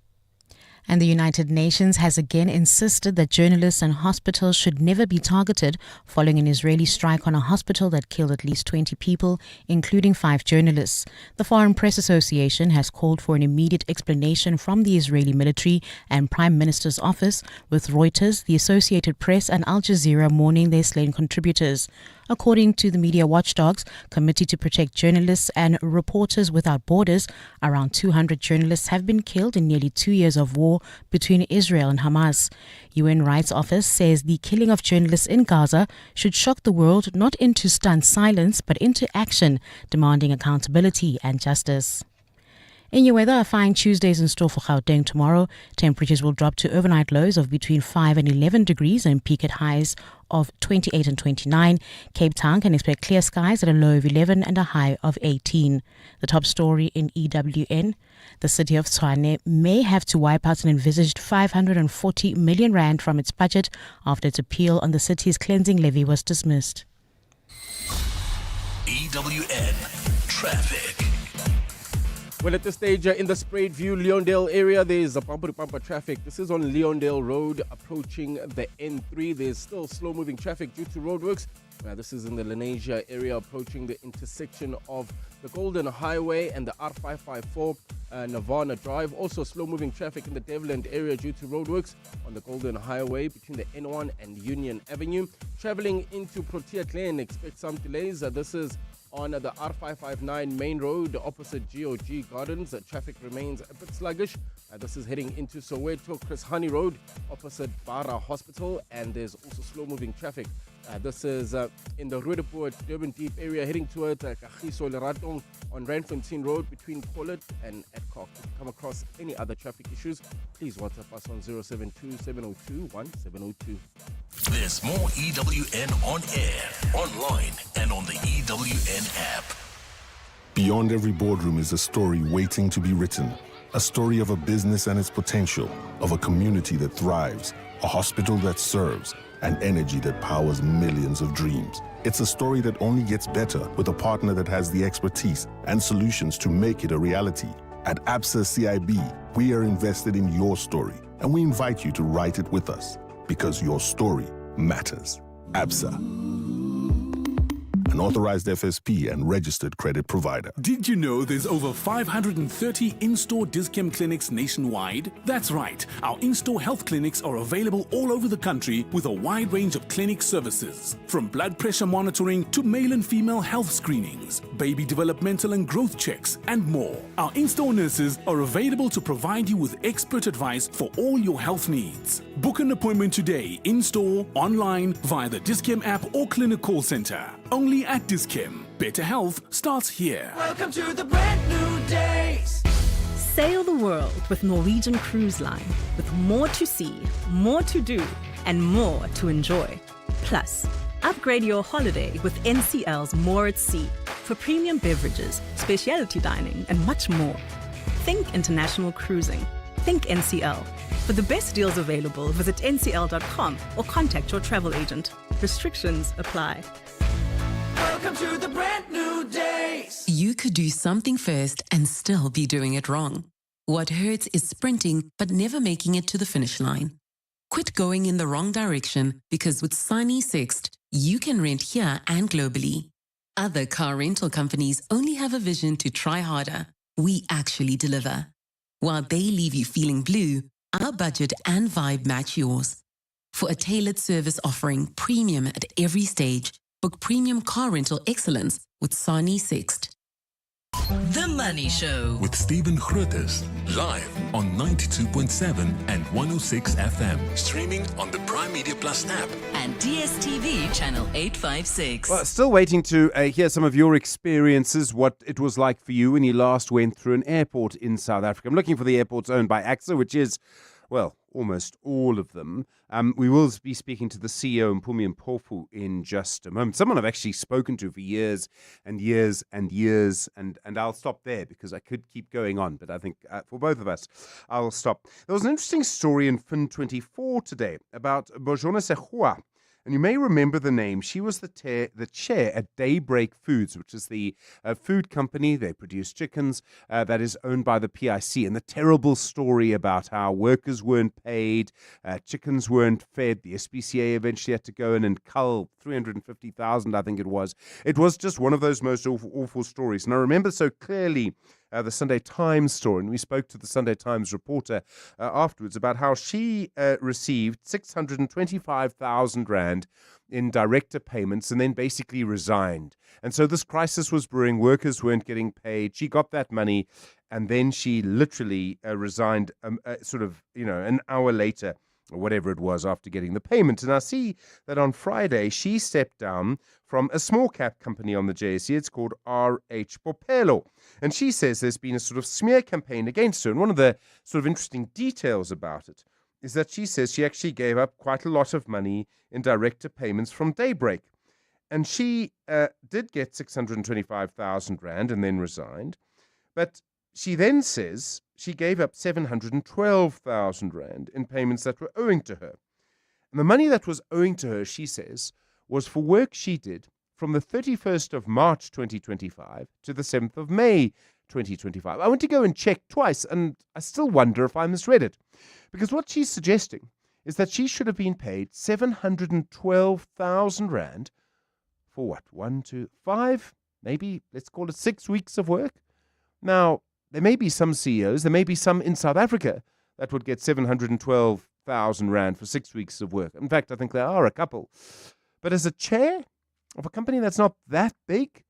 And the United Nations has again insisted that journalists and hospitals should never be targeted following an Israeli strike on a hospital that killed at least 20 people, including 5 journalists. The Foreign Press Association has called for an immediate explanation from the Israeli military and Prime Minister's office, with Reuters, the Associated Press and Al Jazeera mourning their slain contributors. According to the media watchdogs Committee to Protect Journalists and Reporters Without Borders, around 200 journalists have been killed in nearly 2 years of war between Israel and Hamas. UN Rights Office says the killing of journalists in Gaza should shock the world not into stunned silence but into action, demanding accountability and justice. In your weather, a fine Tuesday is in store for Gauteng tomorrow. Temperatures will drop to overnight lows of between 5 and 11 degrees and peak at highs of 28 and 29. Cape Town can expect clear skies at a low of 11 and a high of 18. The top story in EWN. The city of Tshwane may have to wipe out an envisaged 540 million rand from its budget after its appeal on the city's cleansing levy was dismissed. EWN Traffic. Well, at this stage, in the Sprayed View, Leondale area, there's a bumper-to-bumper traffic. This is on Leondale Road, approaching the N3. There's still slow-moving traffic due to roadworks. This is in the Lenasia area, approaching the intersection of the Golden Highway and the R554 Nirvana Drive. Also, slow-moving traffic in the Devland area due to roadworks on the Golden Highway between the N1 and Union Avenue. Traveling into Protea Glen, expect some delays. This is on the R559 main road opposite GOG Gardens. Traffic remains a bit sluggish. This is heading into Soweto, Chris Honey Road opposite Bara Hospital, and there's also slow-moving traffic. This is in the Roodepoort, Durban Deep area, heading towards Kagiso Leratong on Randfontein Road between Collet and Adcock. If you come across any other traffic issues, please WhatsApp us on 072-702-1702. There's more EWN on air, online, and on the EWN app. Beyond every boardroom is a story waiting to be written. A story of a business and its potential, of a community that thrives, a hospital that serves, and energy that powers millions of dreams. It's a story that only gets better with a partner that has the expertise and solutions to make it a reality. At Absa CIB, we are invested in your story, and we invite you to write it with us, because your story matters. Absa, an authorized FSP and registered credit provider. Did you know there's over 530 in-store Dis-Chem clinics nationwide? That's right. Our in-store health clinics are available all over the country with a wide range of clinic services. From blood pressure monitoring to male and female health screenings, baby developmental and growth checks, and more. Our in-store nurses are available to provide you with expert advice for all your health needs. Book an appointment today, in-store, online, via the Dis-Chem app or clinic call center. Only at Dis-Chem. Better health starts here. Welcome to the brand new days. Sail the world with Norwegian Cruise Line, with more to see, more to do, and more to enjoy. Plus, upgrade your holiday with NCL's More at Sea for premium beverages, specialty dining, and much more. Think international cruising. Think NCL. For the best deals available, visit ncl.com or contact your travel agent. Restrictions apply. Welcome to the brand new days. You could do something first and still be doing it wrong. What hurts is sprinting but never making it to the finish line. Quit going in the wrong direction, because with Sunny Sixt, you can rent here and globally. Other car rental companies only have a vision to try harder. We actually deliver. While they leave you feeling blue, our budget and vibe match yours. For a tailored service offering premium at every stage, book premium car rental excellence with Sunny Sixt. The Money Show with Stephen Grootes, live on 92.7 and 106 FM, streaming on the Prime Media Plus app and DSTV channel 856. Well, still waiting to hear some of your experiences, what it was like for you when you last went through an airport in South Africa. I'm looking for the airports owned by AXA, which is, well, almost all of them. We will be speaking to the CEO, Mpumi Mpofu, in just a moment. Someone I've actually spoken to for years and years and years, and I'll stop there because I could keep going on, but I think for both of us, I'll stop. There was an interesting story in Fin24 today about Bojona Sehua. And you may remember the name. She was the chair at Daybreak Foods, which is the food company. They produce chickens that is owned by the PIC. And the terrible story about how workers weren't paid, chickens weren't fed. The SPCA eventually had to go in and cull 350,000, I think it was. It was just one of those most awful stories. And I remember so clearly the Sunday Times story, and we spoke to the Sunday Times reporter afterwards about how she received 625,000 rand in director payments and then basically resigned. And so this crisis was brewing, workers weren't getting paid. She got that money, and then she literally resigned sort of, an hour later. or whatever it was, after getting the payment. And I see that on Friday she stepped down from a small cap company on the JSE. It's called RH Popelo. And she says there's been a sort of smear campaign against her. And one of the sort of interesting details about it is that she says she actually gave up quite a lot of money in director payments from Daybreak. And she did get 625,000 Rand and then resigned. But she then says she gave up 712,000 Rand in payments that were owing to her. And the money that was owing to her, she says, was for work she did from the 31st of March 2025 to the 7th of May 2025. I went to go and check twice, and I still wonder if I misread it. Because what she's suggesting is that she should have been paid 712,000 Rand for what? 1, 2, 5, maybe, let's call it 6 weeks of work. Now, there may be some CEOs, there may be some in South Africa that would get 712,000 Rand for 6 weeks of work. In fact, I think there are a couple. But as a chair of a company that's not that big,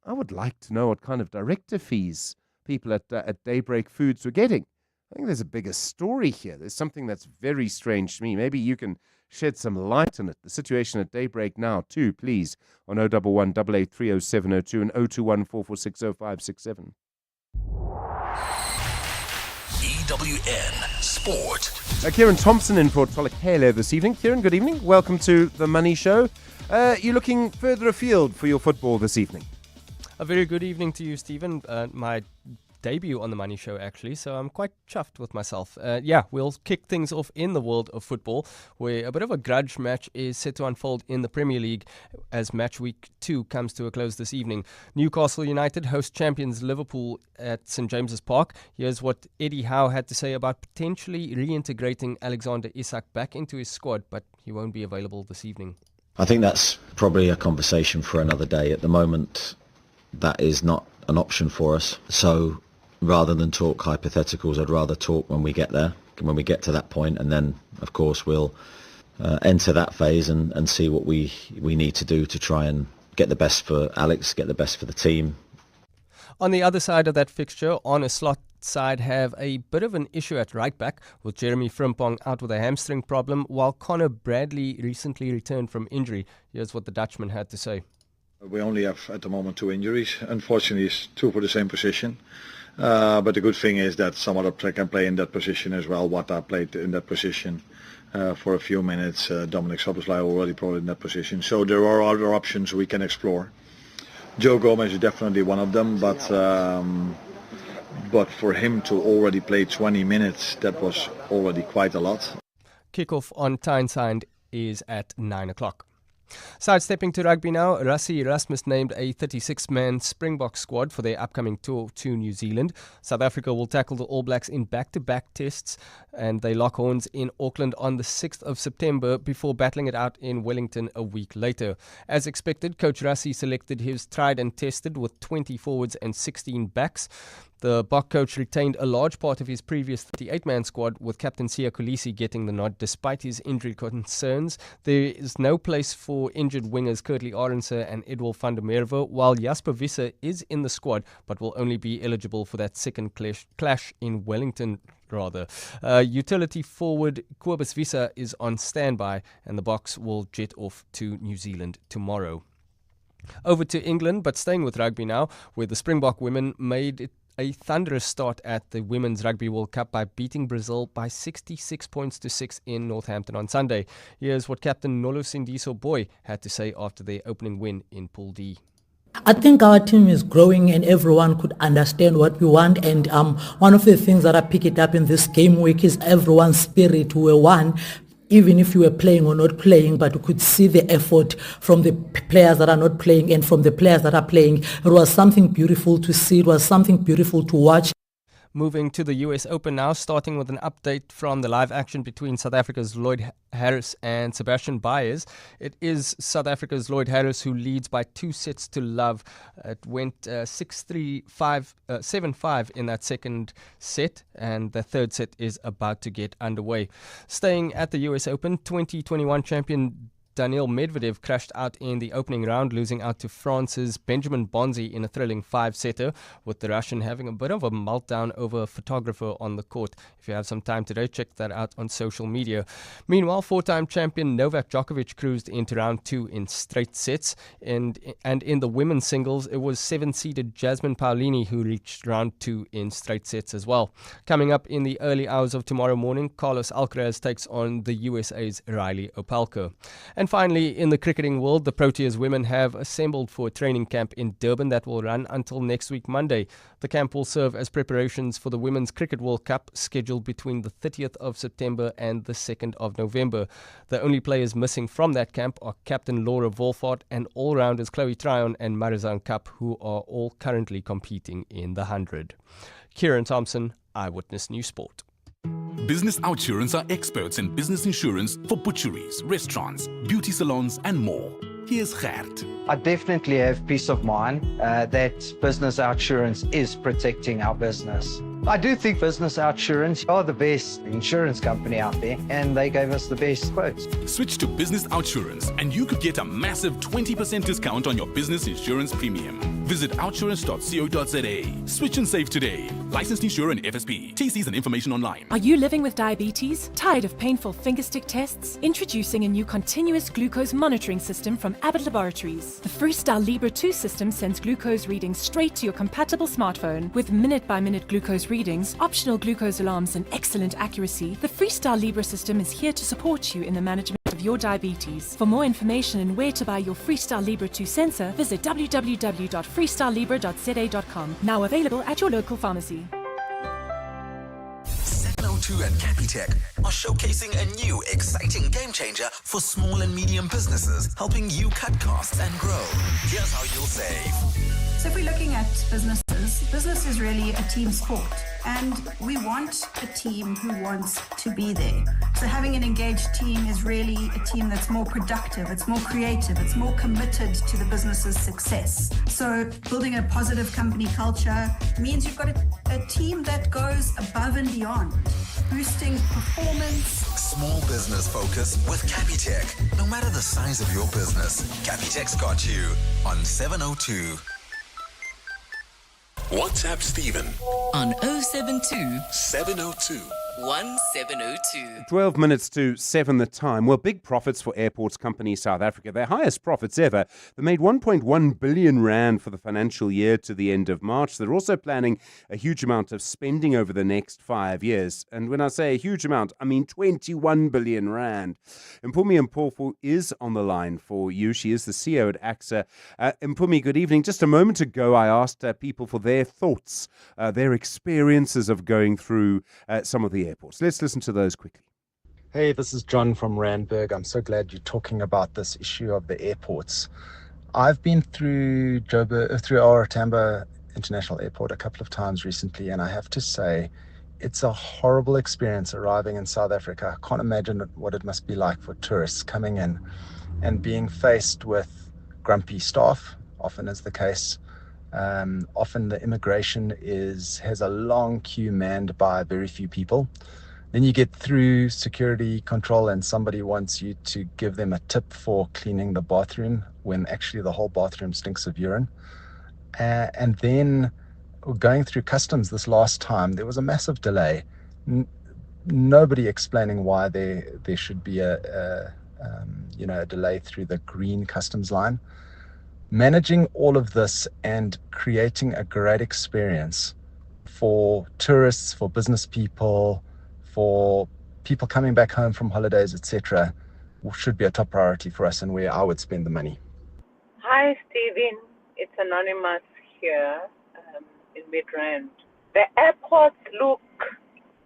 I would like to know what kind of director fees people at Daybreak Foods were getting. I think there's a bigger story here. There's something that's very strange to me. Maybe you can shed some light on it. The situation at Daybreak now, too, please, on 011 883 0702 and 021 446 0567. EWN Sport. Kieran Thompson in for Tolakele this evening. Kieran, good evening. Welcome to the Money Show. You're looking further afield for your football this evening. A very good evening to you, Stephen. My debut on the Money Show, actually, so I'm quite chuffed with myself. We'll kick things off in the world of football, where a bit of a grudge match is set to unfold in the Premier League as match week 2 comes to a close this evening. Newcastle United host champions Liverpool at St James's Park. Here's what Eddie Howe had to say about potentially reintegrating Alexander Isak back into his squad, but he won't be available this evening. I think that's probably a conversation for another day. At the moment, that is not an option for us. So rather than talk hypotheticals, I'd rather talk when we get there, when we get to that point, and then, of course, we'll enter that phase and see what we need to do to try and get the best for Alex, get the best for the team. On the other side of that fixture, on a slot side have a bit of an issue at right back, with Jeremy Frimpong out with a hamstring problem, while Connor Bradley recently returned from injury. Here's what the Dutchman had to say. We only have at the moment 2 injuries. Unfortunately, it's 2 for the same position. But the good thing is that some other player can play in that position as well. Wata played in that position for a few minutes. Dominic Szoboszlai already played in that position. So there are other options we can explore. Joe Gomez is definitely one of them, but for him to already play 20 minutes, that was already quite a lot. Kickoff on Tyneside is at 9 o'clock. Sidestepping to rugby now, Rassie Erasmus named a 36-man Springbok squad for their upcoming tour to New Zealand. South Africa will tackle the All Blacks in back-to-back tests, and they lock horns in Auckland on the 6th of September before battling it out in Wellington a week later. As expected, Coach Rassie selected his tried and tested with 20 forwards and 16 backs. The Bok coach retained a large part of his previous 38-man squad, with Captain Siya Kolisi getting the nod despite his injury concerns. There is no place for injured wingers Kurtley Arendse and Edwil van der Merwe, while Jasper Visser is in the squad but will only be eligible for that second clash in Wellington. Utility forward Kobus Visser is on standby, and the Boks will jet off to New Zealand tomorrow. Over to England, but staying with rugby now, where the Springbok women made it a thunderous start at the Women's Rugby World Cup by beating Brazil by 66 points to 6 in Northampton on Sunday. Here's what Captain Nolo Sindiso Boy had to say after their opening win in Pool D. I think our team is growing and everyone could understand what we want, and one of the things that I pick it up in this game week is everyone's spirit. We were one, even if you were playing or not playing, but you could see the effort from the players that are not playing and from the players that are playing. It was something beautiful to see. It was something beautiful to watch. Moving to the US Open now, starting with an update from the live action between South Africa's Lloyd Harris and Sebastian Baez. It is South Africa's Lloyd Harris who leads by 2-0. It went 6-3, 7-5 in that second set, and the third set is about to get underway. Staying at the US Open, 2021 champion Daniil Medvedev crashed out in the opening round, losing out to France's Benjamin Bonzi in a thrilling 5-setter, with the Russian having a bit of a meltdown over a photographer on the court. If you have some time today, check that out on social media. Meanwhile, four-time champion Novak Djokovic cruised into round 2 in straight sets, and in the women's singles, it was 7-seeded Jasmine Paolini who reached round 2 in straight sets as well. Coming up in the early hours of tomorrow morning, Carlos Alcaraz takes on the USA's Riley Opelka. And finally, in the cricketing world, the Proteas women have assembled for a training camp in Durban that will run until next week Monday. The camp will serve as preparations for the Women's Cricket World Cup, scheduled between the 30th of September and the 2nd of November. The only players missing from that camp are captain Laura Wolfhard and all-rounders Chloe Tryon and Marizanne Kapp, who are all currently competing in the 100. Kieran Thompson, Eyewitness News Sport. Business Outsurance are experts in business insurance for butcheries, restaurants, beauty salons, and more. Here's Gert. I definitely have peace of mind that Business Outsurance is protecting our business. I do think Business Outsurance are the best insurance company out there, and they gave us the best quotes. Switch to Business Outsurance and you could get a massive 20% discount on your business insurance premium. Visit outsurance.co.za. Switch and save today. Licensed insurer and FSP. TCs and information online. Are you living with diabetes? Tired of painful fingerstick tests? Introducing a new continuous glucose monitoring system from Abbott Laboratories. The Freestyle Libre 2 system sends glucose readings straight to your compatible smartphone with minute-by-minute glucose readings, optional glucose alarms, and excellent accuracy. The Freestyle Libre system is here to support you in the management of your diabetes. For more information and where to buy your Freestyle Libre 2 sensor, visit www.freestylelibre.za.com. Now available at your local pharmacy. 702 and Capitec are showcasing a new, exciting game changer for small and medium businesses, helping you cut costs and grow. Here's how you'll save. So if we're looking at business is really a team sport, and we want a team who wants to be there. So having an engaged team is really a team that's more productive, it's more creative, it's more committed to the business's success. So building a positive company culture means you've got a team that goes above and beyond, boosting performance. Small business focus with Capitec. No matter the size of your business, Capitec's got you on 702. WhatsApp Stephen on 072 702 1702. 12 minutes to 7 the time. Well, big profits for airports company South Africa. Their highest profits ever. They made 1.1 billion rand for the financial year to the end of March. They're also planning a huge amount of spending over the next 5 years. And when I say a huge amount, I mean 21 billion rand. Mpumi Mpofu is on the line for you. She is the CEO at AXA. Mpumi, good evening. Just a moment ago, I asked people for their thoughts, their experiences of going through some of the airports. Let's listen to those quickly. Hey, this is John from Randburg. I'm so glad you're talking about this issue of the airports. I've been through OR Tambo International Airport a couple of times recently, and I have to say it's a horrible experience arriving in South Africa. I can't imagine what it must be like for tourists coming in and being faced with grumpy staff, often is the case. Often the immigration has a long queue manned by very few people. Then you get through security control and somebody wants you to give them a tip for cleaning the bathroom when actually the whole bathroom stinks of urine. And then going through customs this last time, there was a massive delay. Nobody explaining why there should be a delay through the green customs line. Managing all of this and creating a great experience for tourists, for business people, for people coming back home from holidays, etc., should be a top priority for us and where I would spend the money. Hi, Stephen. It's Anonymous here in Midrand. The airports look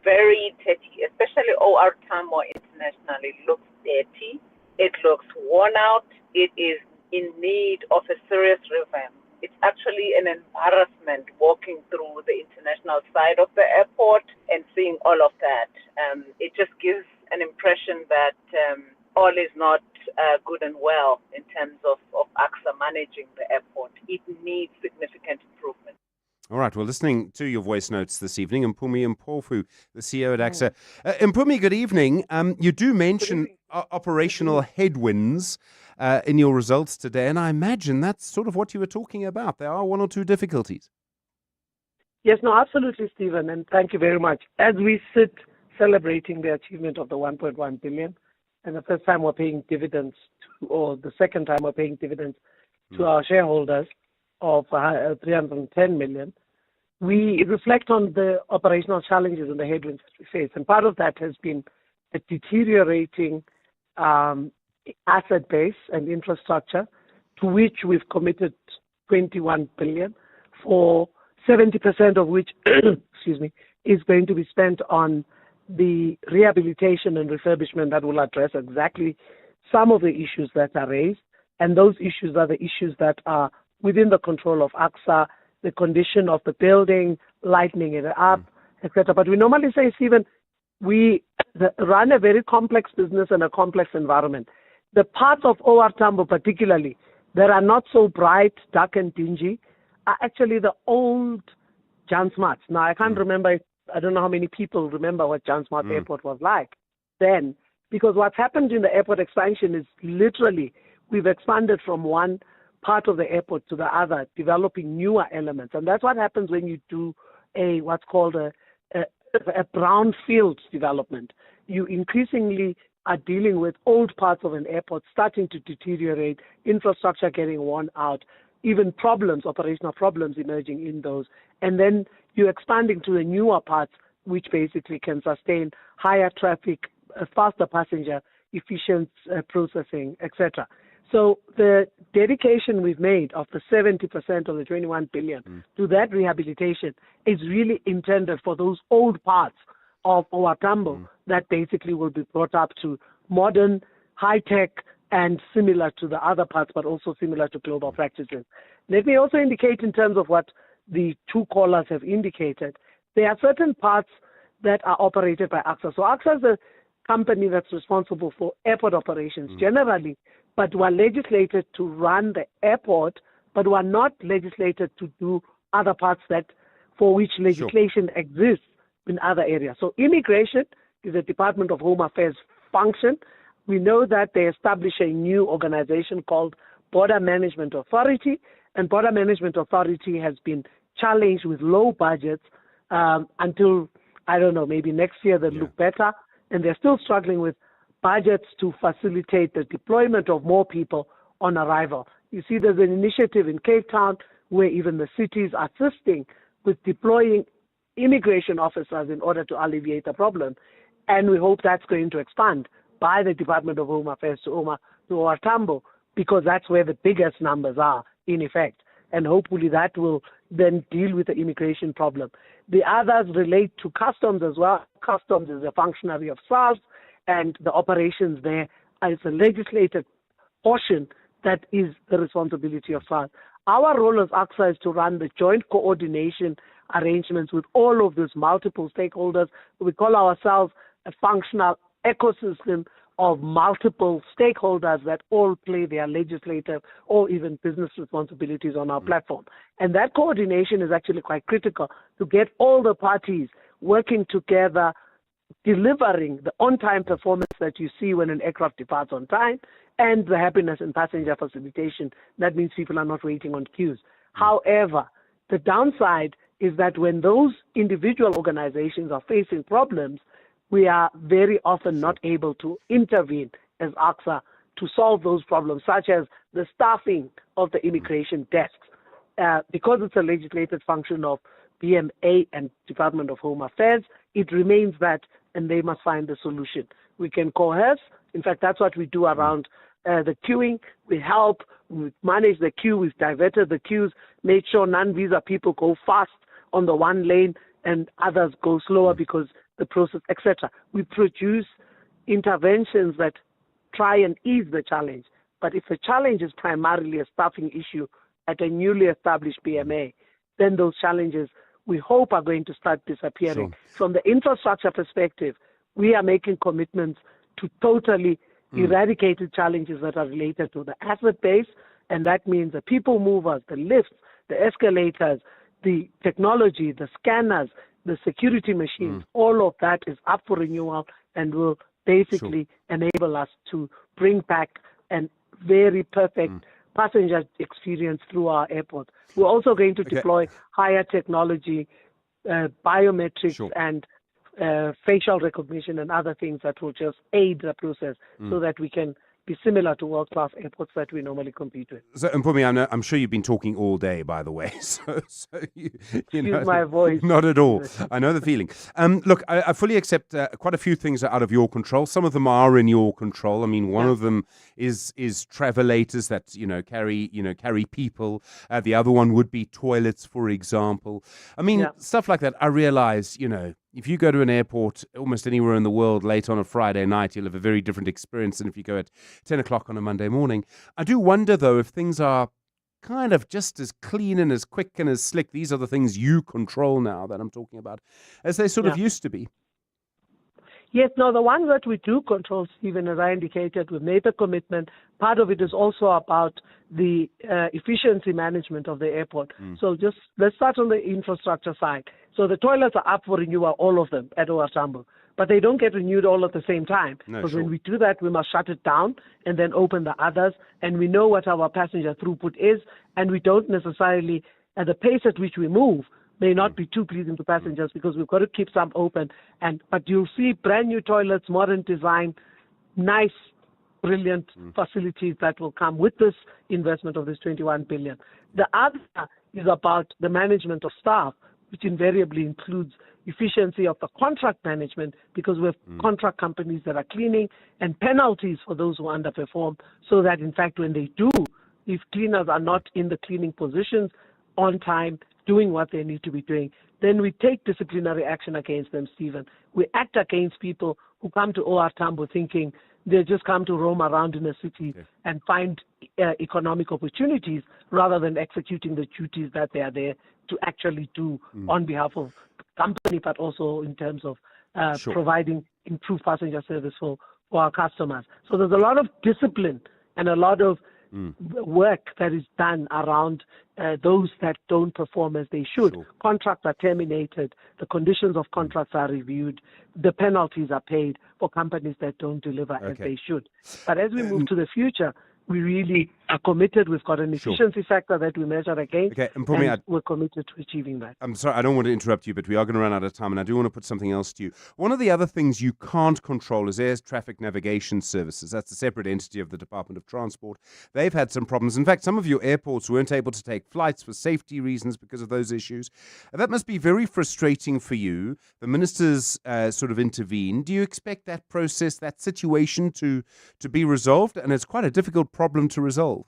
very dirty, especially OR Tambo International. It looks dirty. It looks worn out. It is in need of a serious revamp. It's actually an embarrassment walking through the international side of the airport and seeing all of that. It just gives an impression that all is not good and well in terms of AXA managing the airport. It needs significant improvement. All right, we're listening to your voice notes this evening. Mpumi Mpofu, the CEO at AXA. Mpumi, good evening. You do mention operational headwinds in your results today, and I imagine that's sort of what you were talking about. There are one or two difficulties. Yes, no, absolutely, Stephen, and thank you very much. As we sit celebrating the achievement of the 1.1 billion, and the first time we're paying dividends, or the second time we're paying dividends to our shareholders of 310 million, we reflect on the operational challenges and the headwinds that we face. And part of that has been a deteriorating asset base and infrastructure, to which we've committed 21 billion, for 70% of which is going to be spent on the rehabilitation and refurbishment that will address exactly some of the issues that are raised. And those issues are the issues that are within the control of AXA, the condition of the building, lightening it up, etc. But we normally say, Stephen, we run a very complex business in a complex environment. The parts of OR Tambo particularly that are not so bright, dark and dingy are actually the old Jan Smuts. Now, I can't remember, I don't know how many people remember what Jan Smuts Airport was like then, because what's happened in the airport expansion is literally we've expanded from one part of the airport to the other, developing newer elements. And that's what happens when you do what's called a brownfield development. You increasingly are dealing with old parts of an airport starting to deteriorate, infrastructure getting worn out, even problems, operational problems emerging in those. And then you're expanding to the newer parts, which basically can sustain higher traffic, faster passenger, efficient processing, etc. So the dedication we've made of the 70% of the 21 billion to that rehabilitation is really intended for those old parts of OR Tambo that basically will be brought up to modern, high-tech, and similar to the other parts, but also similar to global practices. Let me also indicate, in terms of what the two callers have indicated, there are certain parts that are operated by AXA. So AXA is a company that's responsible for airport operations generally, but were legislated to run the airport, but were not legislated to do other parts that for which legislation exists in other areas. So immigration is a Department of Home Affairs function. We know that they established a new organization called Border Management Authority, and Border Management Authority has been challenged with low budgets until, I don't know, maybe next year they'll look better, and they're still struggling with budgets to facilitate the deployment of more people on arrival. You see, there's an initiative in Cape Town where even the cities are assisting with deploying immigration officers in order to alleviate the problem, and we hope that's going to expand by the Department of Home Affairs to OR Tambo, because that's where the biggest numbers are, in effect. And hopefully that will then deal with the immigration problem. The others relate to customs as well. Customs is a functionary of SARS, and the operations there is a legislated portion that is the responsibility of SARS. Our role as AXA is to run the joint coordination arrangements with all of these multiple stakeholders. We call ourselves a functional ecosystem of multiple stakeholders that all play their legislative or even business responsibilities on our platform. And that coordination is actually quite critical to get all the parties working together, delivering the on-time performance that you see when an aircraft departs on time, and the happiness and passenger facilitation. That means people are not waiting on queues. However, the downside is that when those individual organizations are facing problems, we are very often not able to intervene as AXA to solve those problems, such as the staffing of the immigration desks. Because it's a legislated function of BMA and Department of Home Affairs, it remains that, and they must find the solution. We can coerce. In fact, that's what we do around the queuing. We help, we manage the queue, we've diverted the queues, made sure non-visa people go fast on the one lane and others go slower because the process, etc. We produce interventions that try and ease the challenge. But if the challenge is primarily a staffing issue at a newly established BMA, then those challenges, we hope, are going to start disappearing. From the infrastructure perspective, we are making commitments to totally eradicate the challenges that are related to the asset base, and that means the people movers, the lifts, the escalators, the technology, the scanners, the security machines, all of that is up for renewal and will basically enable us to bring back a very perfect passenger experience through our airport. We're also going to deploy higher technology, biometrics and facial recognition and other things that will just aid the process so that we can be similar to world-class airports that we normally compete with. So, Mpumi, I'm sure you've been talking all day, by the way. So you Excuse my voice. Not at all. I know the feeling. Look, I fully accept quite a few things are out of your control. Some of them are in your control. I mean, one of them is travelators that carry people. The other one would be toilets, for example. I mean, stuff like that. I realize, if you go to an airport almost anywhere in the world late on a Friday night, you'll have a very different experience than if you go at 10 o'clock on a Monday morning. I do wonder, though, if things are kind of just as clean and as quick and as slick, these are the things you control now that I'm talking about, as they sort of used to be. Yes, no, the ones that we do control, Stephen, as I indicated, we've made a commitment. Part of it is also about the efficiency management of the airport. So just let's start on the infrastructure side. So the toilets are up for renewal, all of them at OR Tambo, but they don't get renewed all at the same time. Because when we do that, we must shut it down and then open the others. And we know what our passenger throughput is, and we don't necessarily, at the pace at which we move, may not be too pleasing to passengers because we've got to keep some open. But you'll see brand new toilets, modern design, nice, brilliant facilities that will come with this investment of this 21 billion. The other is about the management of staff, which invariably includes efficiency of the contract management, because we have contract companies that are cleaning, and penalties for those who underperform, so that in fact when they do, if cleaners are not in the cleaning positions on time, doing what they need to be doing, then we take disciplinary action against them, Stephen. We act against people who come to OR Tambo thinking they just come to roam around in a city and find economic opportunities rather than executing the duties that they are there to actually do on behalf of the company, but also in terms of providing improved passenger service for our customers. So there's a lot of discipline and a lot of work that is done around those that don't perform as they should. Contracts are terminated, the conditions of contracts are reviewed, the penalties are paid for companies that don't deliver as they should. But as we move to the future, we really are committed. We've got an efficiency factor that we measure against, and we're committed to achieving that. I'm sorry, I don't want to interrupt you, but we are going to run out of time, and I do want to put something else to you. One of the other things you can't control is air traffic navigation services. That's a separate entity of the Department of Transport. They've had some problems. In fact, some of your airports weren't able to take flights for safety reasons because of those issues. That must be very frustrating for you. The ministers sort of intervened. Do you expect that process, that situation to be resolved? And it's quite a difficult problem to resolve.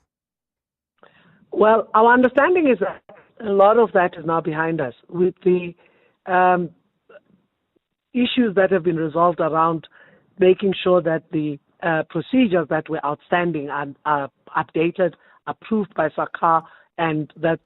Well, our understanding is that a lot of that is now behind us, with the issues that have been resolved around making sure that the procedures that were outstanding are updated, approved by SACA, and that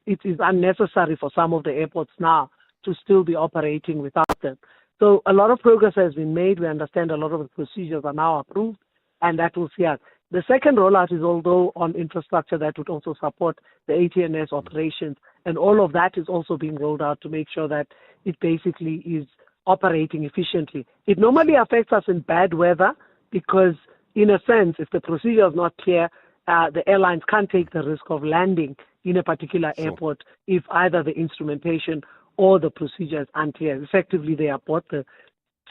it is unnecessary for some of the airports now to still be operating without them. So a lot of progress has been made. We understand a lot of the procedures are now approved, and that will see us. The second rollout is although on infrastructure that would also support the ATNS operations, and all of that is also being rolled out to make sure that it basically is operating efficiently. It normally affects us in bad weather because, in a sense, if the procedure is not clear, the airlines can't take the risk of landing in a particular airport if either the instrumentation or the procedure is unclear. Effectively, they abort the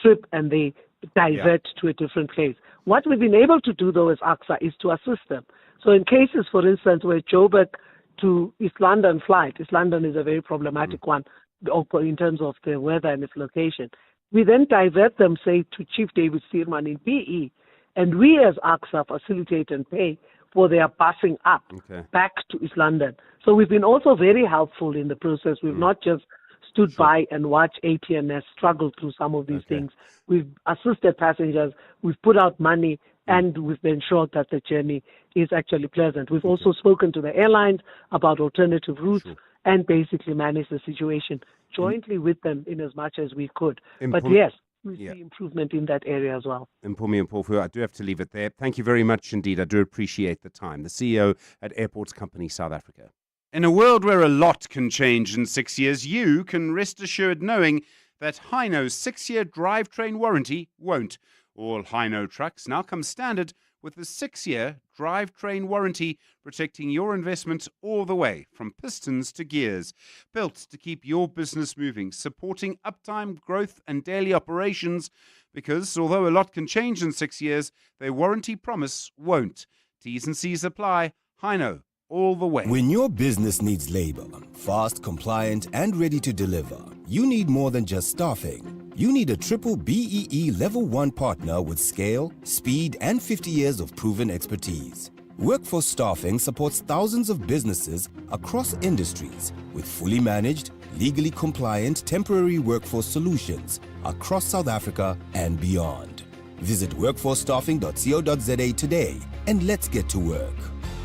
trip and they divert to a different place. What we've been able to do, though, as AXA, is to assist them. So in cases, for instance, where Joburg to East London flight, East London is a very problematic one in terms of the weather and its location, we then divert them, say, to Chief David Stearman in PE, and we as AXA facilitate and pay for their busing up back to East London. So we've been also very helpful in the process. We've not just stood by and watched ATNS struggle through some of these things. We've assisted passengers, we've put out money, and we've ensured that the journey is actually pleasant. We've also spoken to the airlines about alternative routes and basically managed the situation jointly with them in as much as we could. But yes, we see improvement in that area as well. Mpumi and Mpofu, I do have to leave it there. Thank you very much indeed. I do appreciate the time. The CEO at Airports Company South Africa. In a world where a lot can change in 6 years, you can rest assured knowing that Hino's 6-year drivetrain warranty won't. All Hino trucks now come standard with a 6-year drivetrain warranty protecting your investment all the way from pistons to gears. Built to keep your business moving, supporting uptime, growth and daily operations, because although a lot can change in 6 years, their warranty promise won't. T's and C's apply. Hino, all the way. When your business needs labor, fast, compliant, and ready to deliver, you need more than just staffing. You need a triple BEE Level 1 partner with scale, speed, and 50 years of proven expertise. Workforce Staffing supports thousands of businesses across industries with fully managed, legally compliant temporary workforce solutions across South Africa and beyond. Visit workforcestaffing.co.za today and let's get to work.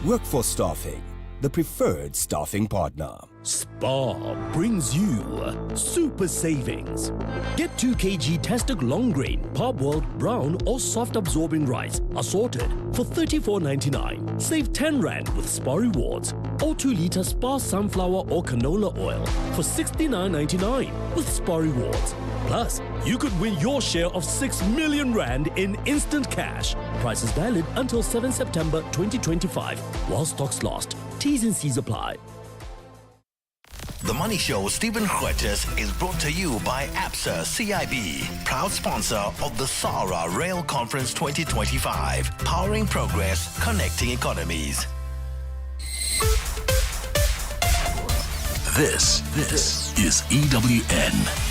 Workforce Staffing, the preferred staffing partner. Spar brings you super savings. Get 2 kg Tastic long grain, parboiled, brown or soft absorbing rice assorted for $34.99. Save 10 Rand with Spar Rewards, or 2 litre Spar sunflower or canola oil for $69.99 with Spar Rewards. Plus, you could win your share of 6 million Rand in instant cash. Price is valid until 7 September 2025 while stocks last. T's and C's apply. The Money Show, Stephen Grootes, is brought to you by ABSA CIB, proud sponsor of the SARA Rail Conference 2025, powering progress, connecting economies. This is EWN.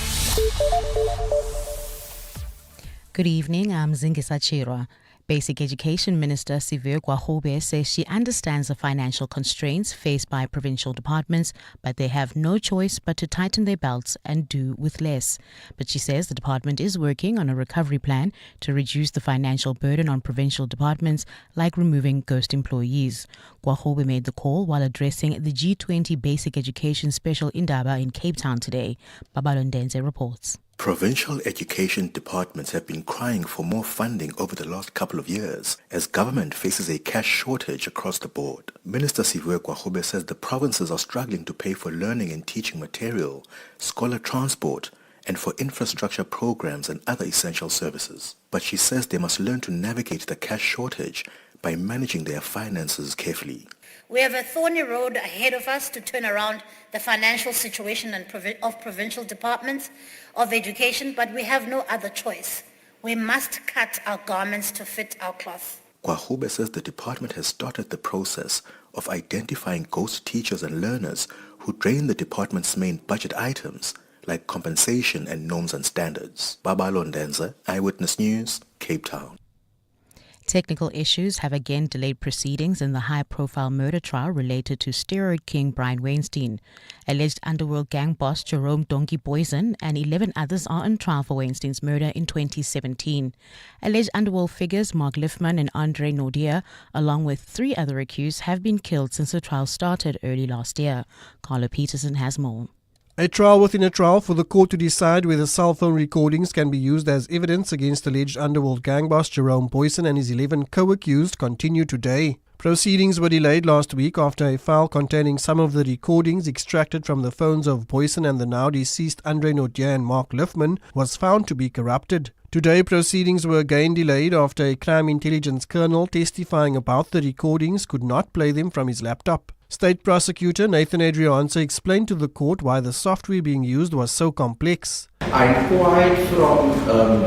Good evening, I'm Zingisa Chirwa. Basic Education Minister Stephen Grootes says she understands the financial constraints faced by provincial departments, but they have no choice but to tighten their belts and do with less. But she says the department is working on a recovery plan to reduce the financial burden on provincial departments, like removing ghost employees. Grootes made the call while addressing the G20 Basic Education Special Indaba in Cape Town today. Babalondenze reports. Provincial education departments have been crying for more funding over the last couple of years as government faces a cash shortage across the board. Minister Stephen Grootes says the provinces are struggling to pay for learning and teaching material, scholar transport, and for infrastructure programs and other essential services. But she says they must learn to navigate the cash shortage by managing their finances carefully. We have a thorny road ahead of us to turn around the financial situation of provincial departments of education, but we have no other choice. We must cut our garments to fit our cloth. Grootes says the department has started the process of identifying ghost teachers and learners who drain the department's main budget items like compensation and norms and standards. Babalondenze, Eyewitness News, Cape Town. Technical issues have again delayed proceedings in the high-profile murder trial related to steroid king Brian Weinstein. Alleged underworld gang boss Jerome Donkey Boysen and 11 others are on trial for Weinstein's murder in 2017. Alleged underworld figures Mark Liffman and Andre Nordier, along with 3 other accused, have been killed since the trial started early last year. Carlo Peterson has more. A trial within a trial for the court to decide whether cell phone recordings can be used as evidence against alleged underworld gang boss Jerome Boysen and his 11 co-accused continue today. Proceedings were delayed last week after a file containing some of the recordings extracted from the phones of Boysen and the now deceased Andre Nordier and Mark Liffman was found to be corrupted. Today, proceedings were again delayed after a crime intelligence colonel testifying about the recordings could not play them from his laptop. State Prosecutor Nathan Adrianse explained to the court why the software being used was so complex. I inquired from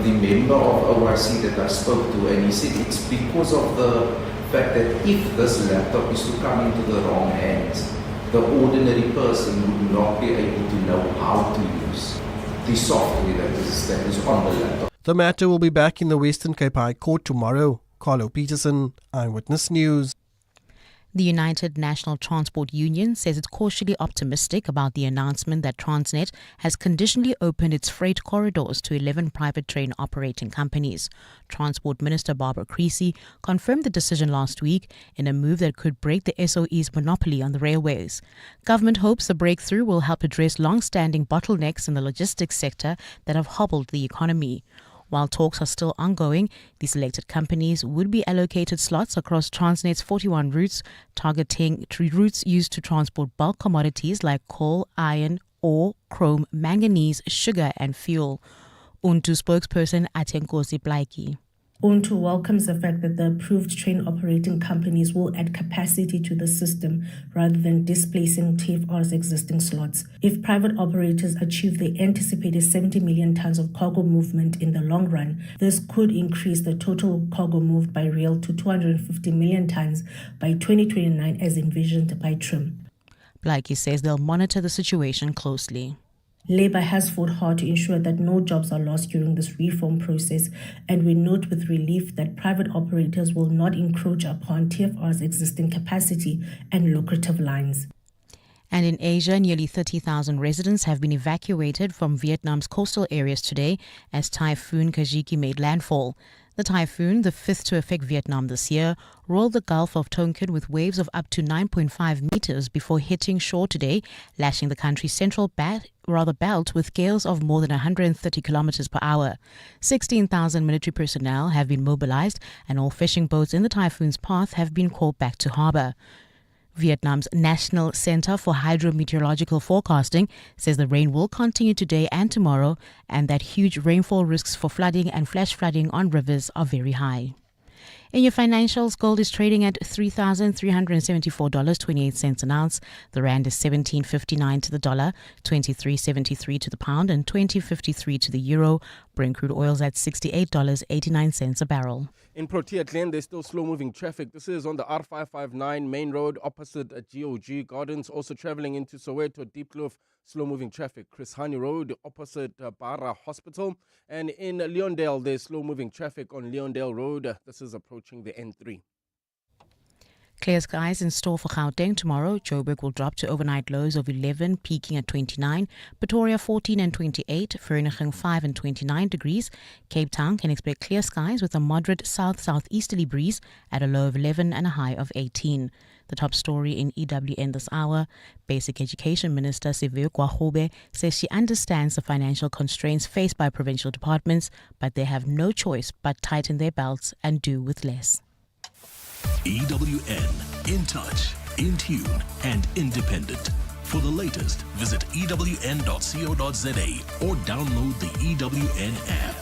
the member of OIC that I spoke to, and he said it's because of the fact that if this laptop is to come into the wrong hands, the ordinary person would not be able to know how to use the software that is on the laptop. The matter will be back in the Western Cape High Court tomorrow. Carlo Peterson, Eyewitness News. The United National Transport Union says it's cautiously optimistic about the announcement that Transnet has conditionally opened its freight corridors to 11 private train operating companies. Transport Minister Barbara Creecy confirmed the decision last week in a move that could break the SOE's monopoly on the railways. Government hopes the breakthrough will help address long-standing bottlenecks in the logistics sector that have hobbled the economy. While talks are still ongoing, the selected companies would be allocated slots across Transnet's 41 routes, targeting routes used to transport bulk commodities like coal, iron, ore, chrome, manganese, sugar and fuel. Untu spokesperson Atenkosi Plaiki. Untu welcomes the fact that the approved train operating companies will add capacity to the system rather than displacing TFR's existing slots. If private operators achieve the anticipated 70 million tons of cargo movement in the long run, this could increase the total cargo moved by rail to 250 million tons by 2029 as envisioned by TRIM. Plaiki says they'll monitor the situation closely. Labour has fought hard to ensure that no jobs are lost during this reform process, and we note with relief that private operators will not encroach upon TFR's existing capacity and lucrative lines. And in Asia, nearly 30,000 residents have been evacuated from Vietnam's coastal areas today as Typhoon Kajiki made landfall. The typhoon, the fifth to affect Vietnam this year, rolled the Gulf of Tonkin with waves of up to 9.5 meters before hitting shore today, lashing the country's central belt with gales of more than 130 kilometers per hour. 16,000 military personnel have been mobilized, and all fishing boats in the typhoon's path have been called back to harbor. Vietnam's National Center for Hydrometeorological Forecasting says the rain will continue today and tomorrow, and that huge rainfall risks for flooding and flash flooding on rivers are very high. In your financials, gold is trading at $3,374.28 an ounce. The rand is 17.59 to the dollar, 23.73 to the pound, and 20.53 to the euro. Brent crude oil's at $68.89 a barrel. In Protea Glen, there's still slow-moving traffic. This is on the R559 main road opposite GOG Gardens. Also traveling into Soweto, Deep Kloof, slow-moving traffic. Chris Hani Road opposite Barra Hospital. And in Leondale, there's slow-moving traffic on Leondale Road. This is approaching the N3. Clear skies in store for Gauteng tomorrow. Joburg will drop to overnight lows of 11, peaking at 29. Pretoria 14 and 28. Vereeniging 5 and 29 degrees. Cape Town can expect clear skies with a moderate south-southeasterly breeze at a low of 11 and a high of 18. The top story in EWN this hour. Basic Education Minister Stephen Grootes says she understands the financial constraints faced by provincial departments, but they have no choice but tighten their belts and do with less. EWN, in touch, in tune, and independent. For the latest, visit ewn.co.za or download the EWN app.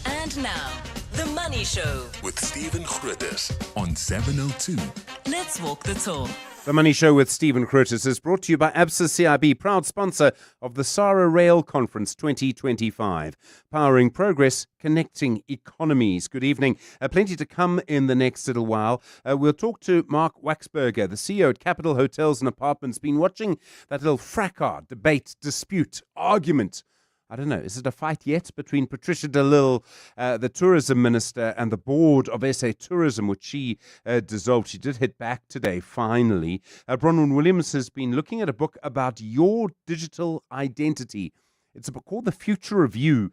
And now, The Money Show With Stephen Grootes on 702. Let's walk the talk. The Money Show with Stephen Grootes is brought to you by ABSA CIB, proud sponsor of the SARA Rail Conference 2025. Powering progress, connecting economies. Good evening. Plenty to come in the next little while. We'll talk to Mark Waxberger, the CEO at Capital Hotels and Apartments. Been watching that little fracas, debate, dispute, argument. I don't know, is it a fight yet between Patricia de Lille, the tourism minister, and the board of SA Tourism, which she dissolved? She did hit back today, finally. Bronwyn Williams has been looking at a book about your digital identity. It's a book called The Future of You.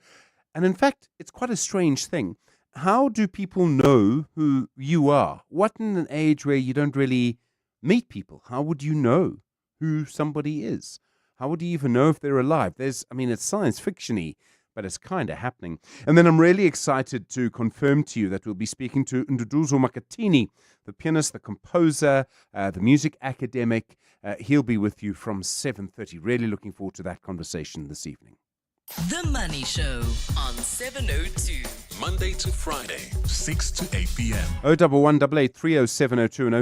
And in fact, it's quite a strange thing. How do people know who you are? What in an age where you don't really meet people? How would you know who somebody is? How would you even know if they're alive? It's science fiction-y, but it's kind of happening. And then I'm really excited to confirm to you that we'll be speaking to Nduduzo Makatini, the pianist, the composer, the music academic. He'll be with you from 7:30. Really looking forward to that conversation this evening. The Money Show on 702. Monday to Friday, 6 to 8 p.m. 011-883-0702 and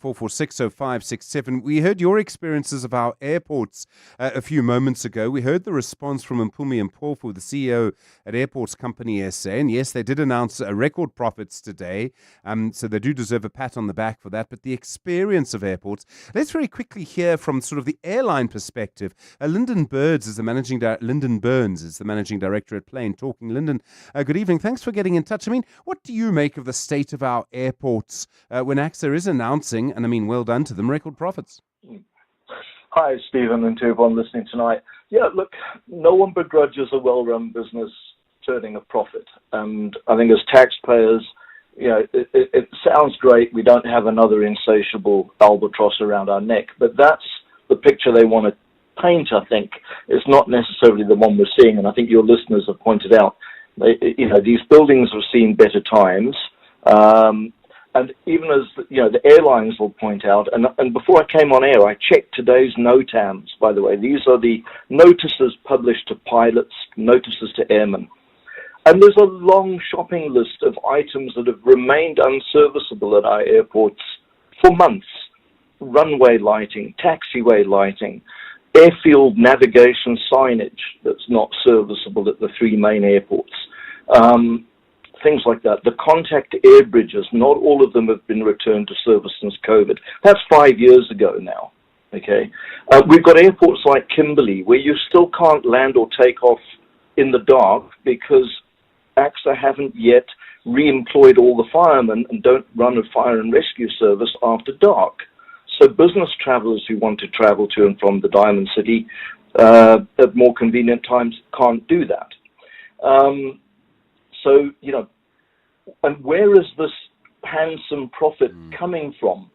021-446-0567. We heard your experiences of our airports a few moments ago. We heard the response from Mpumi Mpofu, the CEO at Airports Company SA. And yes, they did announce record profits today. So they do deserve a pat on the back for that. But the experience of airports, let's very quickly hear from sort of the airline perspective. Lyndon Burns is the managing director at Plane Talking. Lyndon, good evening. Thanks for getting in touch. What do you make of the state of our airports when AXA is announcing, and well done to them, record profits? Hi, Stephen, and to everyone listening tonight. Yeah, look, no one begrudges a well-run business turning a profit. And I think as taxpayers, it sounds great. We don't have another insatiable albatross around our neck, but that's the picture they want to paint, I think, is not necessarily the one we're seeing, and I think your listeners have pointed out, these buildings have seen better times, and even as, the airlines will point out, and before I came on air, I checked today's NOTAMs, by the way. These are the notices published to pilots, notices to airmen. And there's a long shopping list of items that have remained unserviceable at our airports for months. Runway lighting, taxiway lighting, airfield navigation signage that's not serviceable at the three main airports. Things like that. The contact air bridges, not all of them have been returned to service since COVID. That's 5 years ago now. Okay, we've got airports like Kimberley where you still can't land or take off in the dark because AXA haven't yet re-employed all the firemen and don't run a fire and rescue service after dark. So business travelers who want to travel to and from the Diamond City at more convenient times can't do that. And where is this handsome profit coming from?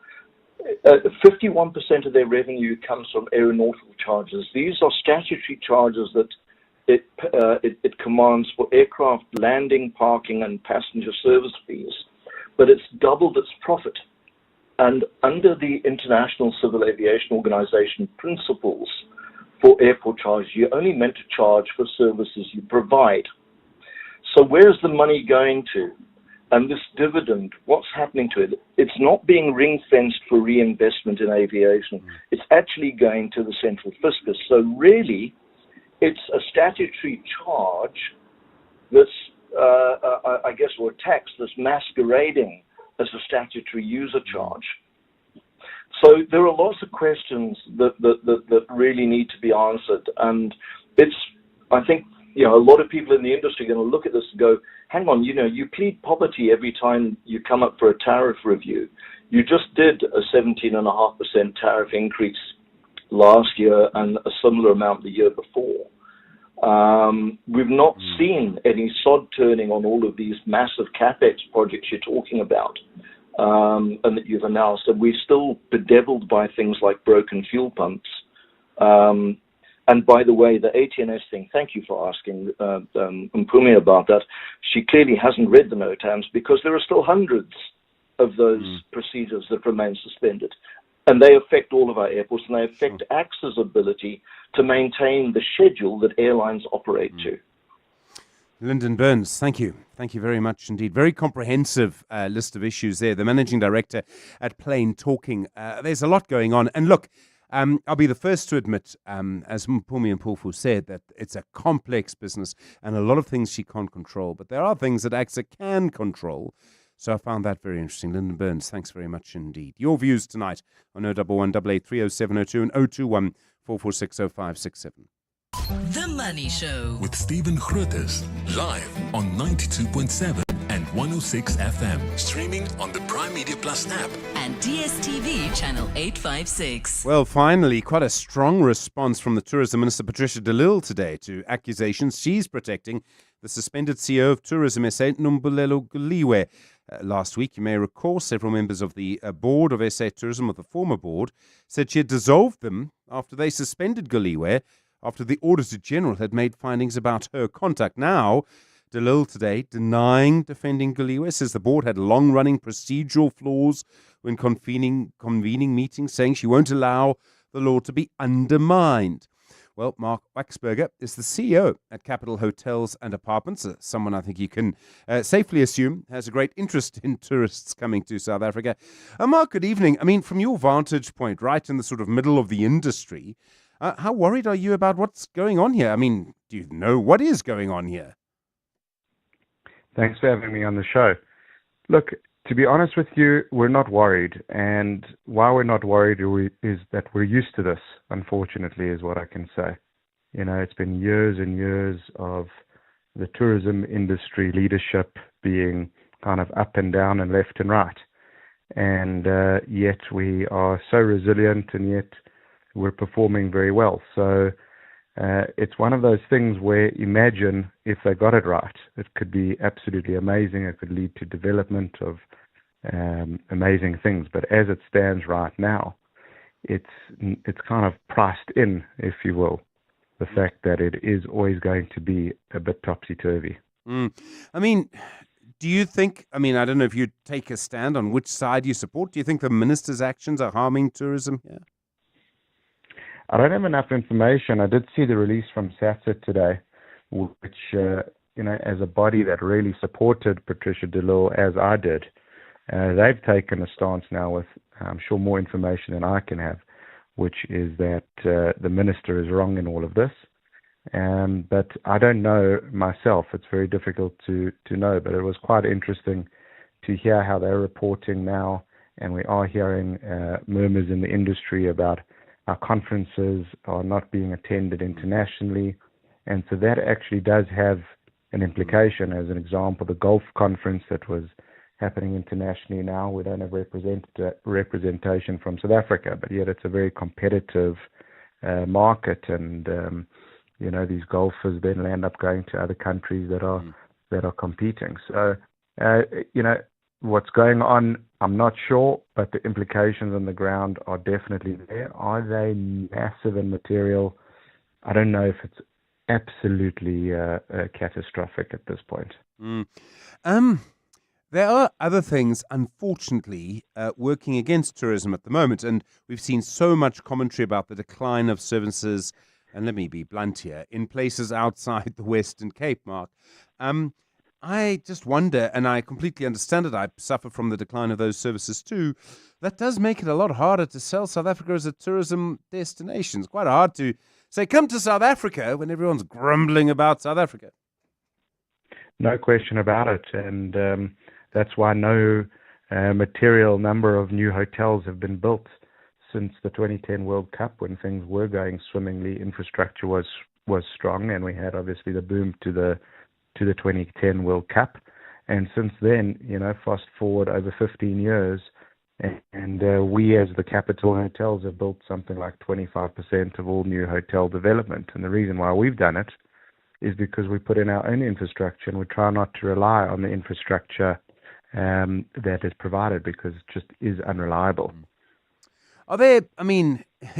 51% of their revenue comes from aeronautical charges. These are statutory charges that it commands for aircraft landing, parking, and passenger service fees, but it's doubled its profit. And under the International Civil Aviation Organization principles for airport charge, you're only meant to charge for services you provide. So where's the money going to? And this dividend, what's happening to it? It's not being ring-fenced for reinvestment in aviation. It's actually going to the central fiscus. So really, it's a statutory charge that's, or a tax that's masquerading as a statutory user charge. So there are lots of questions that really need to be answered. And I think, a lot of people in the industry are going to look at this and go, hang on, you plead poverty every time you come up for a tariff review. You just did a 17.5% tariff increase last year and a similar amount the year before. We've not seen any sod turning on all of these massive capex projects you're talking about and that you've announced. And we're still bedeviled by things like broken fuel pumps. And by the way, the ATNS thing, thank you for asking Mpumi about that. She clearly hasn't read the NOTAMs because there are still hundreds of those procedures that remain suspended. And they affect all of our airports, and they affect AXA's ability to maintain the schedule that airlines operate to. Lyndon Burns, thank you. Thank you very much indeed. Very comprehensive list of issues there. The Managing Director at Plain Talking. There's a lot going on. And look, I'll be the first to admit, as Mpumi and Pulfu said, that it's a complex business and a lot of things she can't control. But there are things that AXA can control. So I found that very interesting. Lyndon Burns, thanks very much indeed. Your views tonight on 011 8830702 and 021 446 0567. The Money Show with Stephen Grootes, live on 92.7 and 106 FM, streaming on the Prime Media Plus app and DSTV channel 856. Well, finally, quite a strong response from the Tourism Minister Patricia de Lille today to accusations she's protecting the suspended CEO of Tourism SA, Nombulelo Guliwe. Last week, you may recall, several members of the board of SA Tourism, of the former board, said she had dissolved them after they suspended Guliwe after the Auditor General had made findings about her conduct. Now, de Lille today denying defending Guliwe, says the board had long-running procedural flaws when convening meetings, saying she won't allow the law to be undermined. Well, Mark Waxberger is the CEO at Capital Hotels and Apartments, someone I think you can safely assume has a great interest in tourists coming to South Africa. Mark, good evening. I mean, from your vantage point, right in the sort of middle of the industry, how worried are you about what's going on here? I mean, do you know what is going on here? Thanks for having me on the show. Look, to be honest with you, we're not worried. And why we're not worried is that we're used to this, unfortunately, is what I can say. It's been years and years of the tourism industry leadership being kind of up and down and left and right. And yet we are so resilient, and yet we're performing very well. So it's one of those things where imagine if they got it right. It could be absolutely amazing. It could lead to development of amazing things. But as it stands right now, it's kind of priced in, if you will, the fact that it is always going to be a bit topsy-turvy. I mean, do you think, I don't know if you take a stand on which side you support. Do you think the minister's actions are harming tourism here? I don't have enough information. I did see the release from SATSA today, which, as a body that really supported Patricia de Lille, as I did, they've taken a stance now with, I'm sure, more information than I can have, which is that the minister is wrong in all of this. But I don't know myself. It's very difficult to know. But it was quite interesting to hear how they're reporting now, and we are hearing murmurs in the industry about our conferences are not being attended internationally. And so that actually does have an implication. As an example, the Gulf conference that was happening internationally now, we don't have representation from South Africa, but yet it's a very competitive market, and these golfers then end up going to other countries that are competing. So what's going on, I'm not sure, but the implications on the ground are definitely there. Are they massive and material? I don't know if it's absolutely catastrophic at this point. There are other things, unfortunately, working against tourism at the moment, and we've seen so much commentary about the decline of services, and let me be blunt here, in places outside the Western Cape, Mark. I just wonder, and I completely understand it, I suffer from the decline of those services too, that does make it a lot harder to sell South Africa as a tourism destination. It's quite hard to say, come to South Africa, when everyone's grumbling about South Africa. No question about it, and that's why no material number of new hotels have been built since the 2010 World Cup, when things were going swimmingly. Infrastructure was strong, and we had obviously the boom to the 2010 World Cup. And since then, fast forward over 15 years, and we as the capital hotels have built something like 25% of all new hotel development. And the reason why we've done it is because we put in our own infrastructure, and we try not to rely on the infrastructure that is provided, because it just is unreliable. Are there,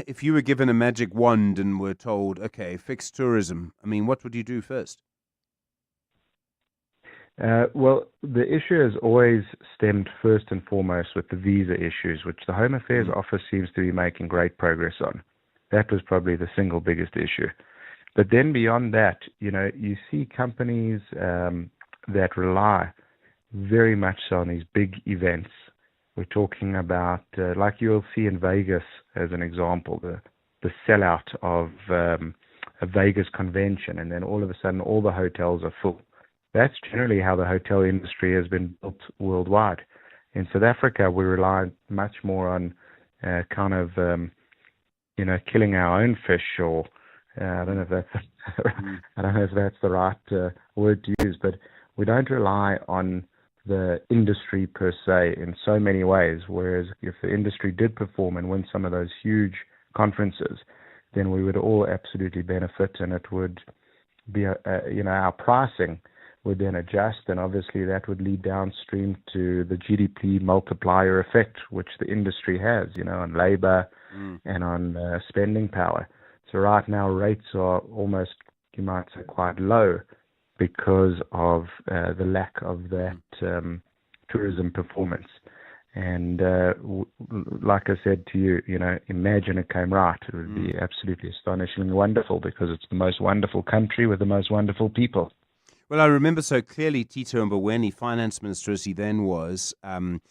if you were given a magic wand and were told, okay, fix tourism, what would you do first? Well, the issue has always stemmed first and foremost with the visa issues, which the Home Affairs Office seems to be making great progress on. That was probably the single biggest issue. But then beyond that, you see companies that rely very much so on these big events. We're talking about, like you'll see in Vegas as an example, the sellout of a Vegas convention, and then all of a sudden all the hotels are full. That's generally how the hotel industry has been built worldwide. In South Africa, we rely much more on killing our own fish, or I don't know if that's the right word to use, but we don't rely on the industry per se in so many ways. Whereas if the industry did perform and win some of those huge conferences, then we would all absolutely benefit, and it would be our pricing would then adjust, and obviously that would lead downstream to the GDP multiplier effect, which the industry has, on labor and on spending power. So right now rates are almost, you might say, quite low because of the lack of that tourism performance. And like I said to you, imagine it came right. It would be absolutely astonishingly wonderful, because it's the most wonderful country with the most wonderful people. Well, I remember so clearly Tito Mboweni, finance minister as he then was, and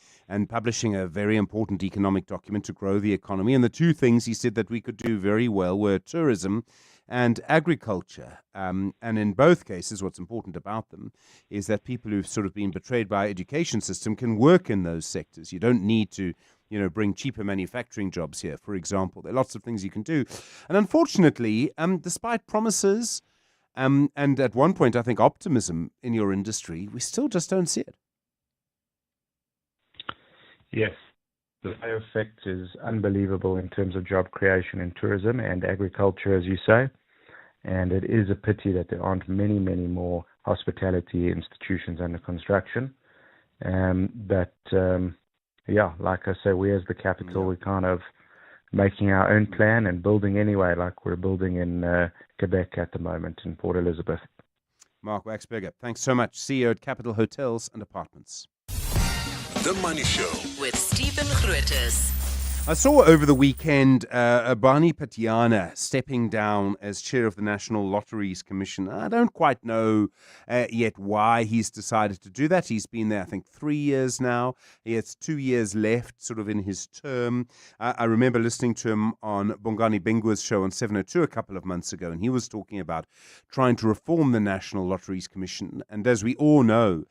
publishing a very important economic document to grow the economy. And the two things he said that we could do very well were tourism and agriculture. And in both cases, what's important about them is that people who've sort of been betrayed by our education system can work in those sectors. You don't need to, bring cheaper manufacturing jobs here, for example. There are lots of things you can do. And unfortunately, despite promises, and at one point, I think, optimism in your industry, we still just don't see it. Yes. The effect is unbelievable in terms of job creation in tourism and agriculture, as you say. And it is a pity that there aren't many, many more hospitality institutions under construction. But like I say, we as the capital, we kind of making our own plan and building anyway, like we're building in Quebec at the moment, in Port Elizabeth. Mark Waxberger, thanks so much. CEO at Capital Hotels and Apartments. The Money Show with Stephen Grootes. I saw over the weekend Bani Patiana stepping down as chair of the National Lotteries Commission. I don't quite know yet why he's decided to do that. He's been there, I think, 3 years now. He has 2 years left sort of in his term. I remember listening to him on Bongani Bingwa's show on 702 a couple of months ago, and he was talking about trying to reform the National Lotteries Commission. And as we all know,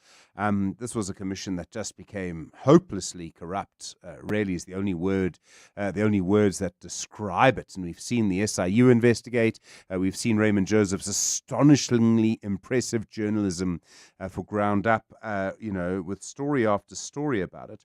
this was a commission that just became hopelessly corrupt, really is the only word, the only words that describe it. And we've seen the SIU investigate. We've seen Raymond Joseph's astonishingly impressive journalism for Ground Up, with story after story about it.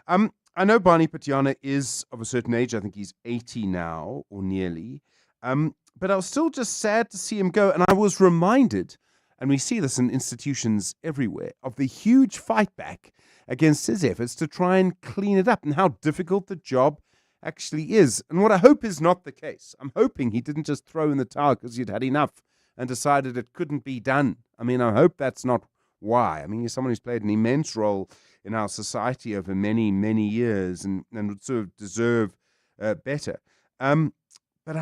I know Bani Patiana is of a certain age. I think he's 80 now, or nearly. But I was still just sad to see him go. And I was reminded, and we see this in institutions everywhere, of the huge fight back against his efforts to try and clean it up and how difficult the job actually is. And what I hope is not the case. I'm hoping he didn't just throw in the towel because he'd had enough and decided it couldn't be done. I mean, I hope that's not why. I mean, he's someone who's played an immense role in our society over many, many years and would sort of deserve better. But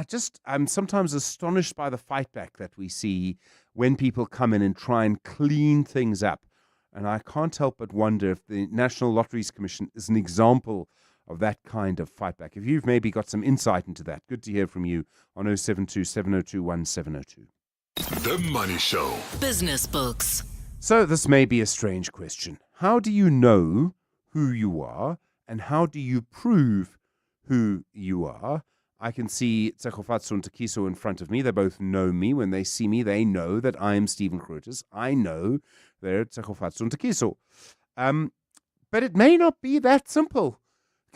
I'm sometimes astonished by the fight back that we see when people come in and try and clean things up. And I can't help but wonder if the National Lotteries Commission is an example of that kind of fight back. If you've maybe got some insight into that, good to hear from you on 072 702 1702. The Money Show. Business books. So this may be a strange question. How do you know who you are, and how do you prove who you are? I can see Tsegofatso and Takiso in front of me. They both know me. When they see me, they know that I am Stephen Grootes. I know they're Tsegofatso and Takiso. But it may not be that simple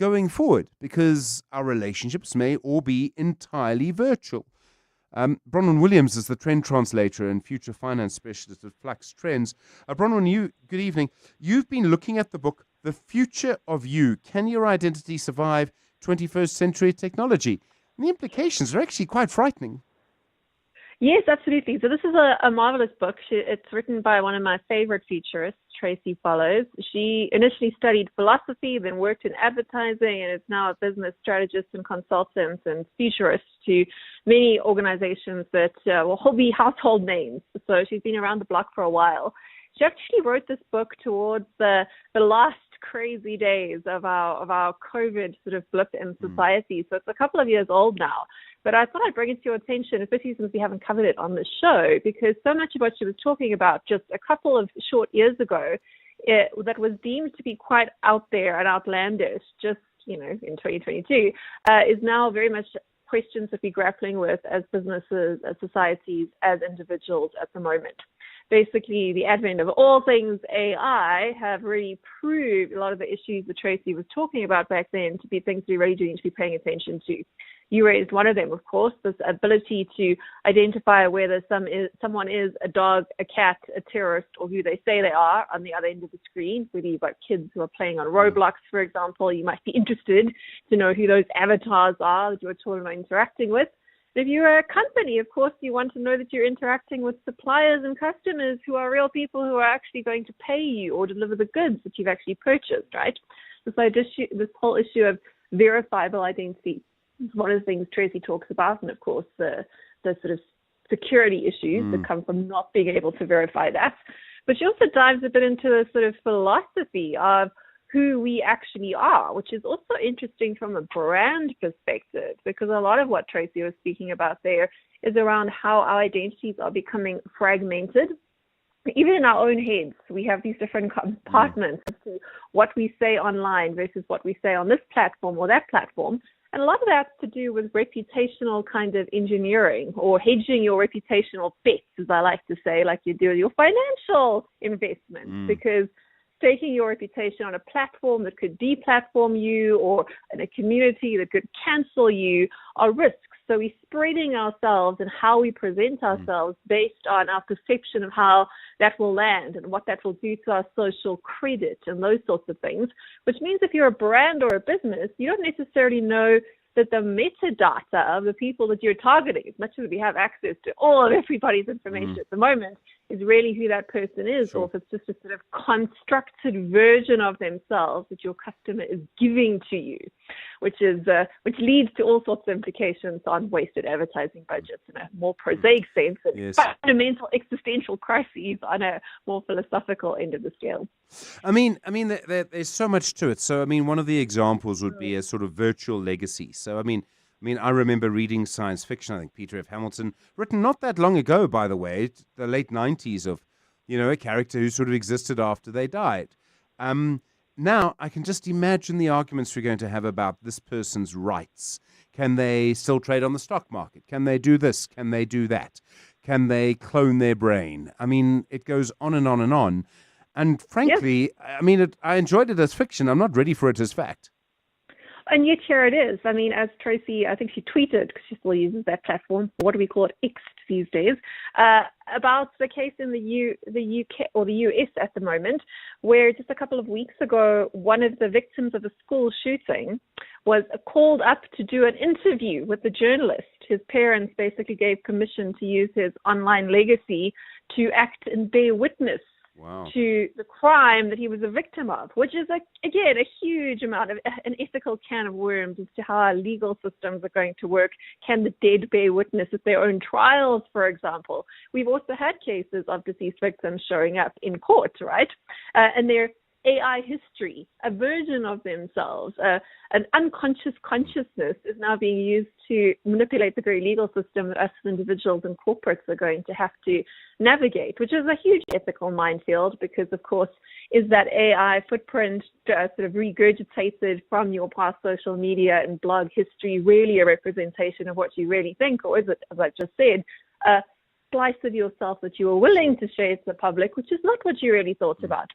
going forward, because our relationships may all be entirely virtual. Bronwyn Williams is the trend translator and future finance specialist at Flux Trends. Bronwyn, good evening. You've been looking at the book, The Future of You. Can Your Identity Survive 21st Century Technology? And the implications are actually quite frightening. Yes, absolutely. So this is a marvelous book. It's written by one of my favorite futurists, Tracy Follows. She initially studied philosophy, then worked in advertising, and is now a business strategist and consultant and futurist to many organizations that will be household names. So she's been around the block for a while. She actually wrote this book towards the last crazy days of our COVID sort of blip in society. So it's a couple of years old now. But I thought I'd bring it to your attention, especially since we haven't covered it on the show, because so much of what she was talking about just a couple of short years ago that was deemed to be quite out there and outlandish just, in 2022, is now very much questions that we're grappling with as businesses, as societies, as individuals at the moment. Basically, the advent of all things AI have really proved a lot of the issues that Tracy was talking about back then to be things we really do need to be paying attention to. You raised one of them, of course, this ability to identify whether someone is a dog, a cat, a terrorist, or who they say they are on the other end of the screen. Whether you've got kids who are playing on Roblox, for example, you might be interested to know who those avatars are that you're talking about interacting with. If you're a company, of course, you want to know that you're interacting with suppliers and customers who are real people who are actually going to pay you or deliver the goods that you've actually purchased, right? This whole issue of verifiable identity is one of the things Tracy talks about, and of course the sort of security issues that come from not being able to verify that. But she also dives a bit into the sort of philosophy of who we actually are, which is also interesting from a brand perspective, because a lot of what Tracy was speaking about there is around how our identities are becoming fragmented. Even in our own heads, we have these different compartments as to what we say online versus what we say on this platform or that platform. And a lot of that's to do with reputational kind of engineering or hedging your reputational bets, as I like to say, like you do with your financial investments, because staking your reputation on a platform that could deplatform you or in a community that could cancel you are risks. So we're spreading ourselves and how we present ourselves based on our perception of how that will land and what that will do to our social credit and those sorts of things, which means if you're a brand or a business, you don't necessarily know that the metadata of the people that you're targeting, as much as we have access to all of everybody's information at the moment, is really who that person is, or if it's just a sort of constructed version of themselves that your customer is giving to you, which leads to all sorts of implications on wasted advertising budgets in a more prosaic sense, and fundamental existential crises on a more philosophical end of the scale. I mean, there's so much to it. So, I mean, one of the examples would be a sort of virtual legacy. So, I mean, I remember reading science fiction, I think Peter F. Hamilton, written not that long ago, by the way, the late 90s, of, a character who sort of existed after they died. Now, I can just imagine the arguments we're going to have about this person's rights. Can they still trade on the stock market? Can they do this? Can they do that? Can they clone their brain? I mean, it goes on and on and on. And frankly, I enjoyed it as fiction. I'm not ready for it as fact. And yet here it is. I mean, as Tracy, I think she tweeted, because she still uses that platform, what do we call it, X these days, about the case in the UK or the US at the moment, where just a couple of weeks ago, one of the victims of a school shooting was called up to do an interview with the journalist. His parents basically gave permission to use his online legacy to act and bear witness to the crime that he was a victim of, which is, again, a huge amount of an ethical can of worms as to how our legal systems are going to work. Can the dead bear witness at their own trials, for example? We've also had cases of deceased victims showing up in court, right? And their AI history, a version of themselves, an unconscious consciousness is now being used to manipulate the very legal system that us as individuals and corporates are going to have to navigate, which is a huge ethical minefield because, of course, is that AI footprint sort of regurgitated from your past social media and blog history really a representation of what you really think, or is it, as I just said, a slice of yourself that you are willing to share to the public, which is not what you really thought about?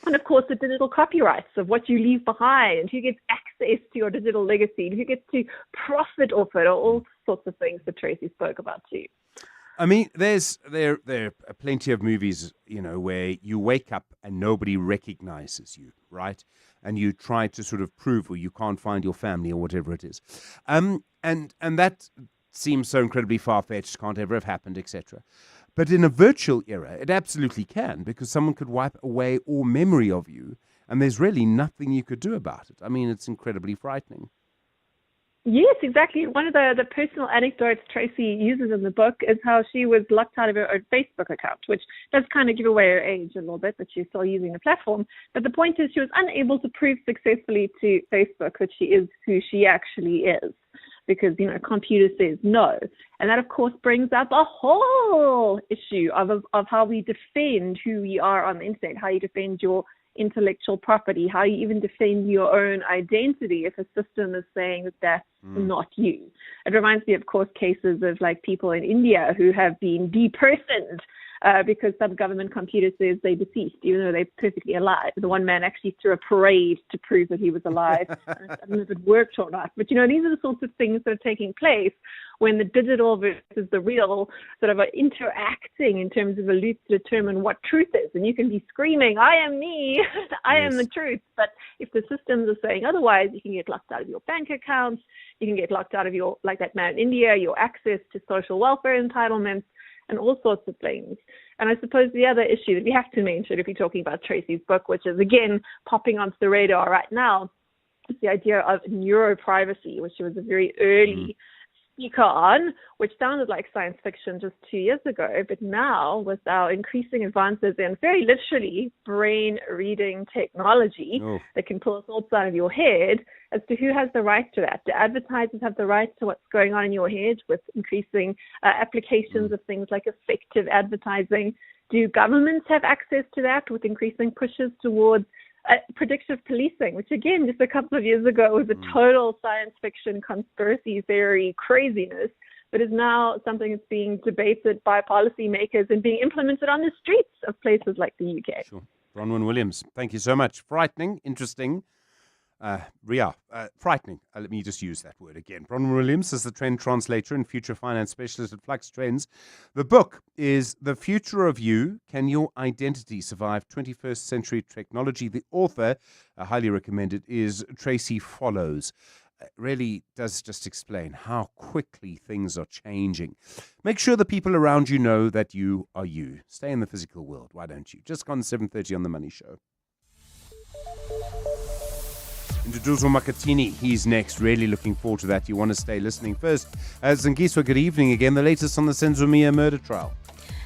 And of course, the digital copyrights of what you leave behind, who gets access to your digital legacy, who gets to profit off it, or all sorts of things that Tracy spoke about too. I mean, there are plenty of movies, where you wake up and nobody recognizes you, right? And you try to sort of prove, or you can't find your family or whatever it is. And that seems so incredibly far-fetched, can't ever have happened, etc. But in a virtual era, it absolutely can, because someone could wipe away all memory of you, and there's really nothing you could do about it. I mean, it's incredibly frightening. Yes, exactly. One of the personal anecdotes Tracy uses in the book is how she was locked out of her own Facebook account, which does kind of give away her age a little bit, but she's still using the platform. But the point is she was unable to prove successfully to Facebook that she is who she actually is, because, computer says no. And that, of course, brings up a whole issue of how we defend who we are on the internet, how you defend your intellectual property, how you even defend your own identity if a system is saying that that's not you. It reminds me, of course, cases of people in India who have been depersoned because some government computer says they're deceased, even though they're perfectly alive. The one man actually threw a parade to prove that he was alive. I don't know if it worked or not. But, these are the sorts of things that are taking place when the digital versus the real sort of are interacting in terms of a loop to determine what truth is. And you can be screaming, I am me, I am the truth. But if the systems are saying otherwise, you can get locked out of your bank accounts, you can get locked out of your, like that man in India, your access to social welfare entitlements, and all sorts of things. And I suppose the other issue that we have to mention if we're talking about Tracy's book, which is, again, popping onto the radar right now, is the idea of neuroprivacy, which was a very early speaker on, which sounded like science fiction just 2 years ago. But now, with our increasing advances in very literally brain-reading technology that can pull thoughts out of your head, as to who has the right to that. Do advertisers have the right to what's going on in your head with increasing applications of things like effective advertising? Do governments have access to that with increasing pushes towards predictive policing, which again, just a couple of years ago was a total science fiction conspiracy theory craziness, but is now something that's being debated by policymakers and being implemented on the streets of places like the UK. Sure. Bronwyn Williams, thank you so much. Frightening, interesting. Frightening. Let me just use that word again. Bronwyn Williams is the trend translator and future finance specialist at Flux Trends. The book is The Future of You, Can Your Identity Survive 21st Century Technology? The author, I highly recommend it, is Tracy Follows. really does just explain how quickly things are changing. Make sure the people around you know that you are you. Stay in the physical world, why don't you? Just gone 7:30 on The Money Show. Nduduzo Makatini, he's next. Really looking forward to that. You want to stay listening. First, Zangiswa, good evening again. The latest on the Senzomia murder trial.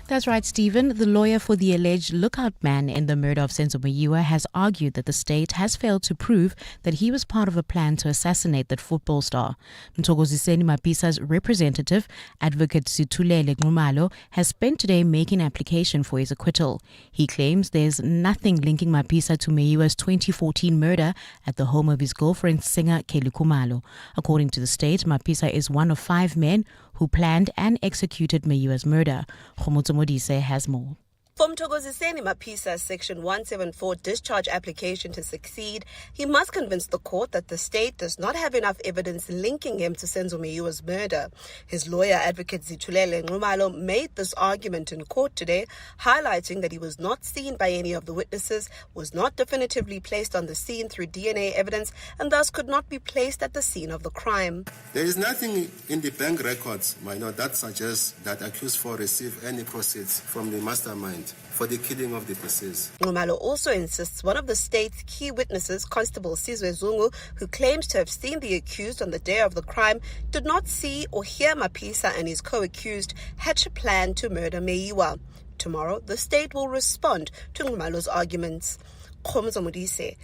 That's right, Stephen. The lawyer for the alleged lookout man in the murder of Senzo Mayiwa has argued that the state has failed to prove that he was part of a plan to assassinate that football star. Mthokoziseni Mapisa's representative, Advocate Situlele Nxumalo, has spent today making an application for his acquittal. He claims there's nothing linking Mapisa to Mayiwa's 2014 murder at the home of his girlfriend, singer Kelly Khumalo. According to the state, Mapisa is one of 5 men who planned and executed Mayiwa's murder. Khomotso Modise has more. For Mthokoziseni Mapisa's Section 174 discharge application to succeed, he must convince the court that the state does not have enough evidence linking him to Senzo Mayiwa's murder. His lawyer, Advocate Zitulele Nxumalo, made this argument in court today, highlighting that he was not seen by any of the witnesses, was not definitively placed on the scene through DNA evidence, and thus could not be placed at the scene of the crime. There is nothing in the bank records, that suggests that accused for received any proceeds from the mastermind for the killing of the deceased. Nxumalo also insists one of the state's key witnesses, Constable Sizwe Zungu, who claims to have seen the accused on the day of the crime, did not see or hear Mapisa and his co-accused hatch a plan to murder Mayiwa. Tomorrow, the state will respond to Nxumalo's arguments. Khomotso Modise,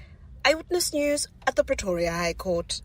Eyewitness News at the Pretoria High Court.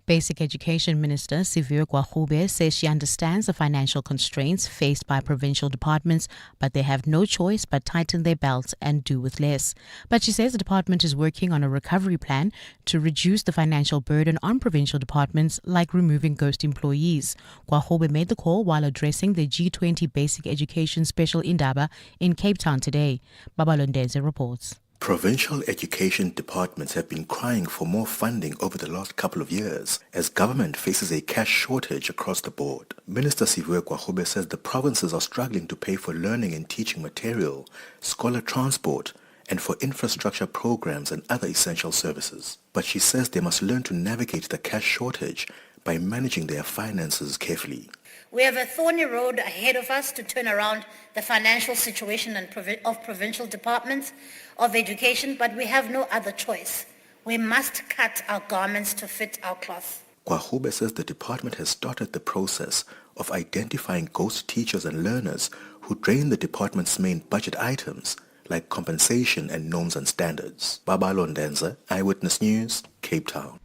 Basic Education Minister Stephen Grootes says she understands the financial constraints faced by provincial departments, but they have no choice but tighten their belts and do with less. But she says the department is working on a recovery plan to reduce the financial burden on provincial departments, like removing ghost employees. Grootes made the call while addressing the G20 Basic Education Special Indaba in Cape Town today. Babalondeze reports. Provincial education departments have been crying for more funding over the last couple of years as government faces a cash shortage across the board. Minister Stephen Grootes says the provinces are struggling to pay for learning and teaching material, scholar transport, and for infrastructure programs and other essential services. But she says they must learn to navigate the cash shortage by managing their finances carefully. We have a thorny road ahead of us to turn around the financial situation of provincial departments of education, but we have no other choice. We must cut our garments to fit our cloth. Grootes says the department has started the process of identifying ghost teachers and learners who drain the department's main budget items like compensation and norms and standards. Babalondeze, Eyewitness News, Cape Town.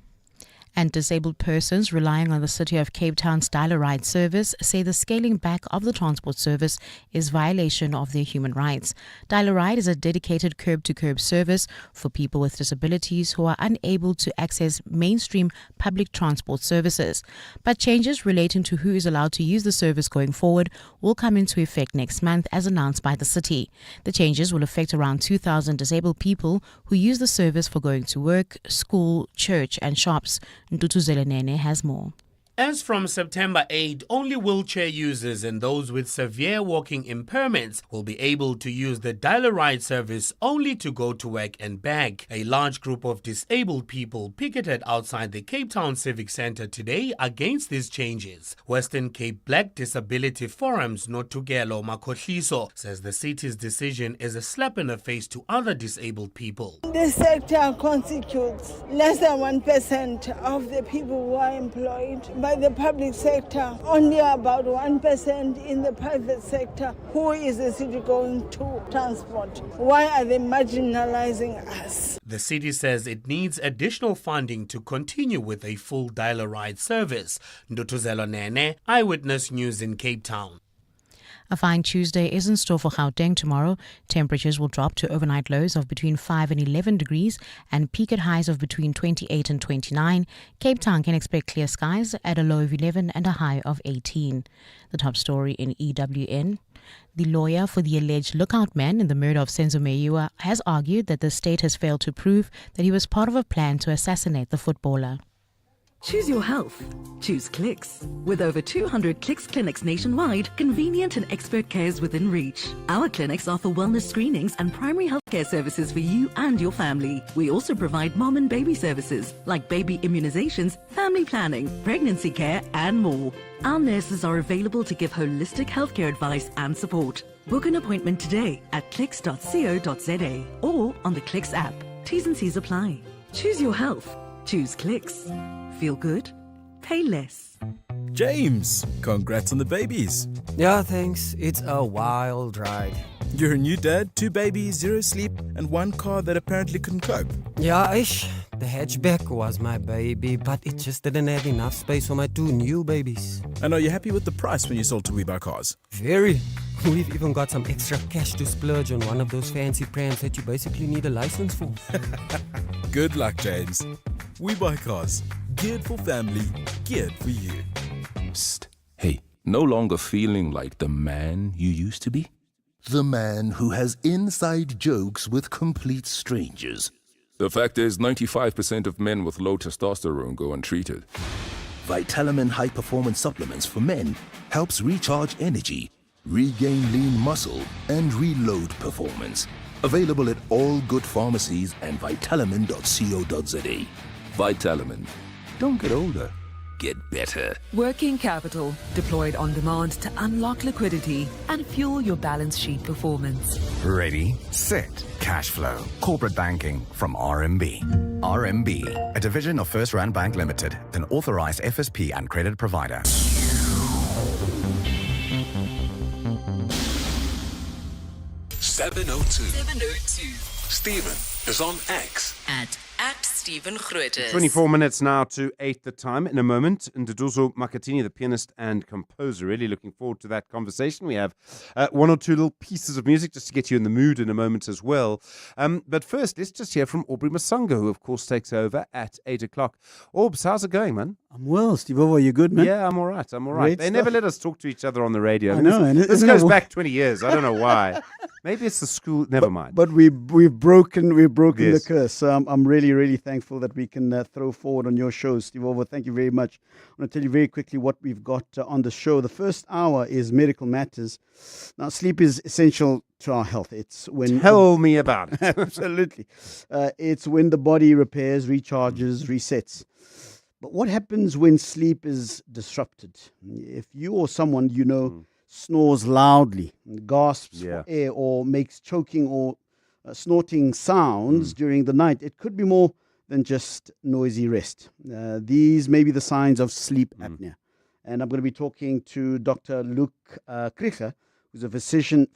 And disabled persons relying on the City of Cape Town's dial-a-ride service say the scaling back of the transport service is violation of their human rights. Dial-a-ride is a dedicated curb-to-curb service for people with disabilities who are unable to access mainstream public transport services. But changes relating to who is allowed to use the service going forward will come into effect next month, as announced by the city. The changes will affect around 2,000 disabled people who use the service for going to work, school, church and shops. Ntutuzelenene has more. As from September 8, only wheelchair users and those with severe walking impairments will be able to use the dial-a-ride service only to go to work and back. A large group of disabled people picketed outside the Cape Town Civic Centre today against these changes. Western Cape Black Disability Forum's Notugelo Makhohliso says the city's decision is a slap in the face to other disabled people. The sector constitutes less than 1% of the people who are employed by the public sector, only about 1% in the private sector. Who is the city going to transport? Why are they marginalizing us? The city says it needs additional funding to continue with a full dial-a-ride service. Ndutuzelo Nene, Eyewitness News in Cape Town. A fine Tuesday is in store for Gauteng tomorrow. Temperatures will drop to overnight lows of between 5 and 11 degrees and peak at highs of between 28 and 29. Cape Town can expect clear skies at a low of 11 and a high of 18. The top story in EWN. The lawyer for the alleged lookout man in the murder of Senzo Mayiwa has argued that the state has failed to prove that he was part of a plan to assassinate the footballer. Choose your health. Choose Clicks. With over 200 Clicks clinics nationwide, convenient and expert care is within reach. Our clinics offer wellness screenings and primary healthcare services for you and your family. We also provide mom and baby services like baby immunizations, family planning, pregnancy care, and more. Our nurses are available to give holistic healthcare advice and support. Book an appointment today at clicks.co.za or on the Clicks app. T's and C's apply. Choose your health. Choose Clicks. Feel good? Pay less. James, congrats on the babies. Yeah, thanks. It's a wild ride. You're a new dad, 2 babies, 0 sleep, and 1 car that apparently couldn't cope. Yeah, the hatchback was my baby, but it just didn't have enough space for my 2 new babies. And are you happy with the price when you sold to WeBuyCars? Very. We've even got some extra cash to splurge on one of those fancy prams that you basically need a license for. Good luck, James. WeBuyCars. Geared for family, geared for you. Psst. Hey, no longer feeling like the man you used to be? The man who has inside jokes with complete strangers. The fact is, 95% of men with low testosterone go untreated. Vitamin High Performance Supplements for Men helps recharge energy, regain lean muscle, and reload performance. Available at all good pharmacies and Vitalamin.co.za. Vitalamin. Don't get older. Get better. Working capital deployed on demand to unlock liquidity and fuel your balance sheet performance. Ready, set, cash flow. Corporate banking from RMB. RMB, a division of First Rand Bank Limited, an authorized FSP and credit provider. 702. Stephen is on X. At Stephen Grootes. 24 minutes now to 8 the time. In a moment, Nduduzo Makatini, the pianist and composer. Really looking forward to that conversation. We have 1 or 2 little pieces of music just to get you in the mood in a moment as well. But first, let's just hear from Aubrey Masanga, who, of course, takes over at 8 o'clock. Orbs, how's it going, man? I'm well, Steve. Are you good, man? Yeah, I'm all right. Great They stuff. never let us talk to each other on the radio. I know. This goes back 20 years. I don't know why. Maybe it's the school. Never mind. But we've broken Yes. the curse. So I'm really, really thankful that we can throw forward on your show, Steve. Thank you very much. I want to tell you very quickly what we've got on the show. The first hour is medical matters. Now, sleep is essential to our health. It's when Tell me about it. Absolutely. It's when the body repairs, recharges, resets. But what happens when sleep is disrupted? If you or someone you know snores loudly, gasps for air, or makes choking or snorting sounds during the night, it could be more than just noisy rest. These may be the signs of sleep apnea. And I'm going to be talking to Dr. Luke Krieger, who's a physician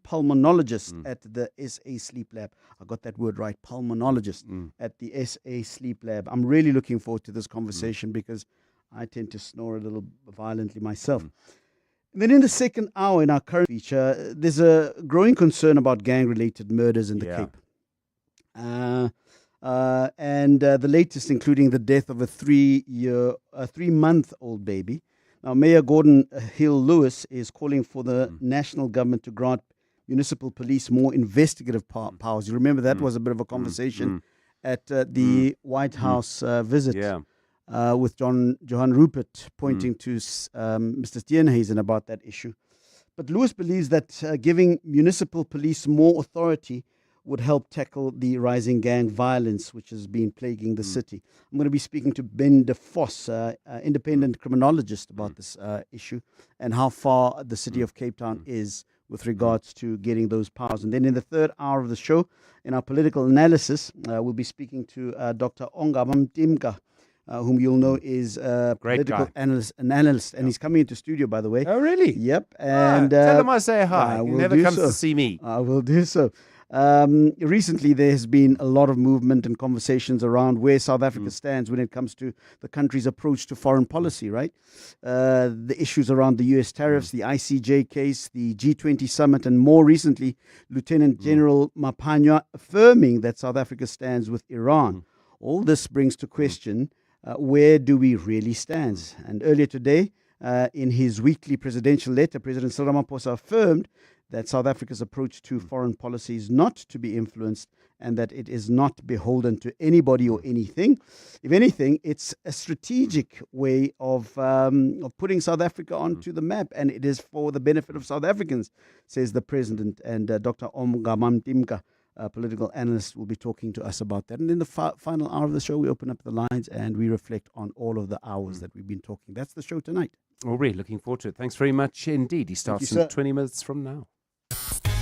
pulmonologist at the SA Sleep Lab. I got that word right, pulmonologist at the SA Sleep Lab. I'm really looking forward to this conversation because I tend to snore a little violently myself. And then in the second hour in our current feature, there's a growing concern about gang-related murders in the Cape. And the latest including the death of a 3-month-old baby. Now, Mayor Gordon Hill-Lewis is calling for the national government to grant municipal police more investigative powers. You remember that was a bit of a conversation at the White House visit with Johan Rupert pointing to Mr. Steenhuisen about that issue. But Lewis believes that giving municipal police more authority would help tackle the rising gang violence which has been plaguing the city. I'm going to be speaking to Ben de Vos, independent criminologist, about this issue and how far the city of Cape Town is with regards to getting those powers. And then in the third hour of the show, in our political analysis, we'll be speaking to Dr. Ongabam Timka, whom you'll know is a political analyst, and he's coming into studio, by the way. Oh, really? Yep. And tell him I say hi. He never comes to see me. I will do so. Recently, there has been a lot of movement and conversations around where South Africa stands when it comes to the country's approach to foreign policy, right? The issues around the US tariffs, the ICJ case, the G20 summit, and more recently, Lieutenant General Mapanya affirming that South Africa stands with Iran. All this brings to question, where do we really stand? And earlier today, in his weekly presidential letter, President Cyril Ramaphosa affirmed that South Africa's approach to foreign policy is not to be influenced and that it is not beholden to anybody or anything. If anything, it's a strategic way of putting South Africa onto the map, and it is for the benefit of South Africans, says the president. And Dr. Omgamam Timka, a political analyst, will be talking to us about that. And in the final hour of the show, we open up the lines and we reflect on all of the hours that we've been talking. That's the show tonight. Already looking forward to it. Thanks very much indeed. He starts in 20 minutes from now.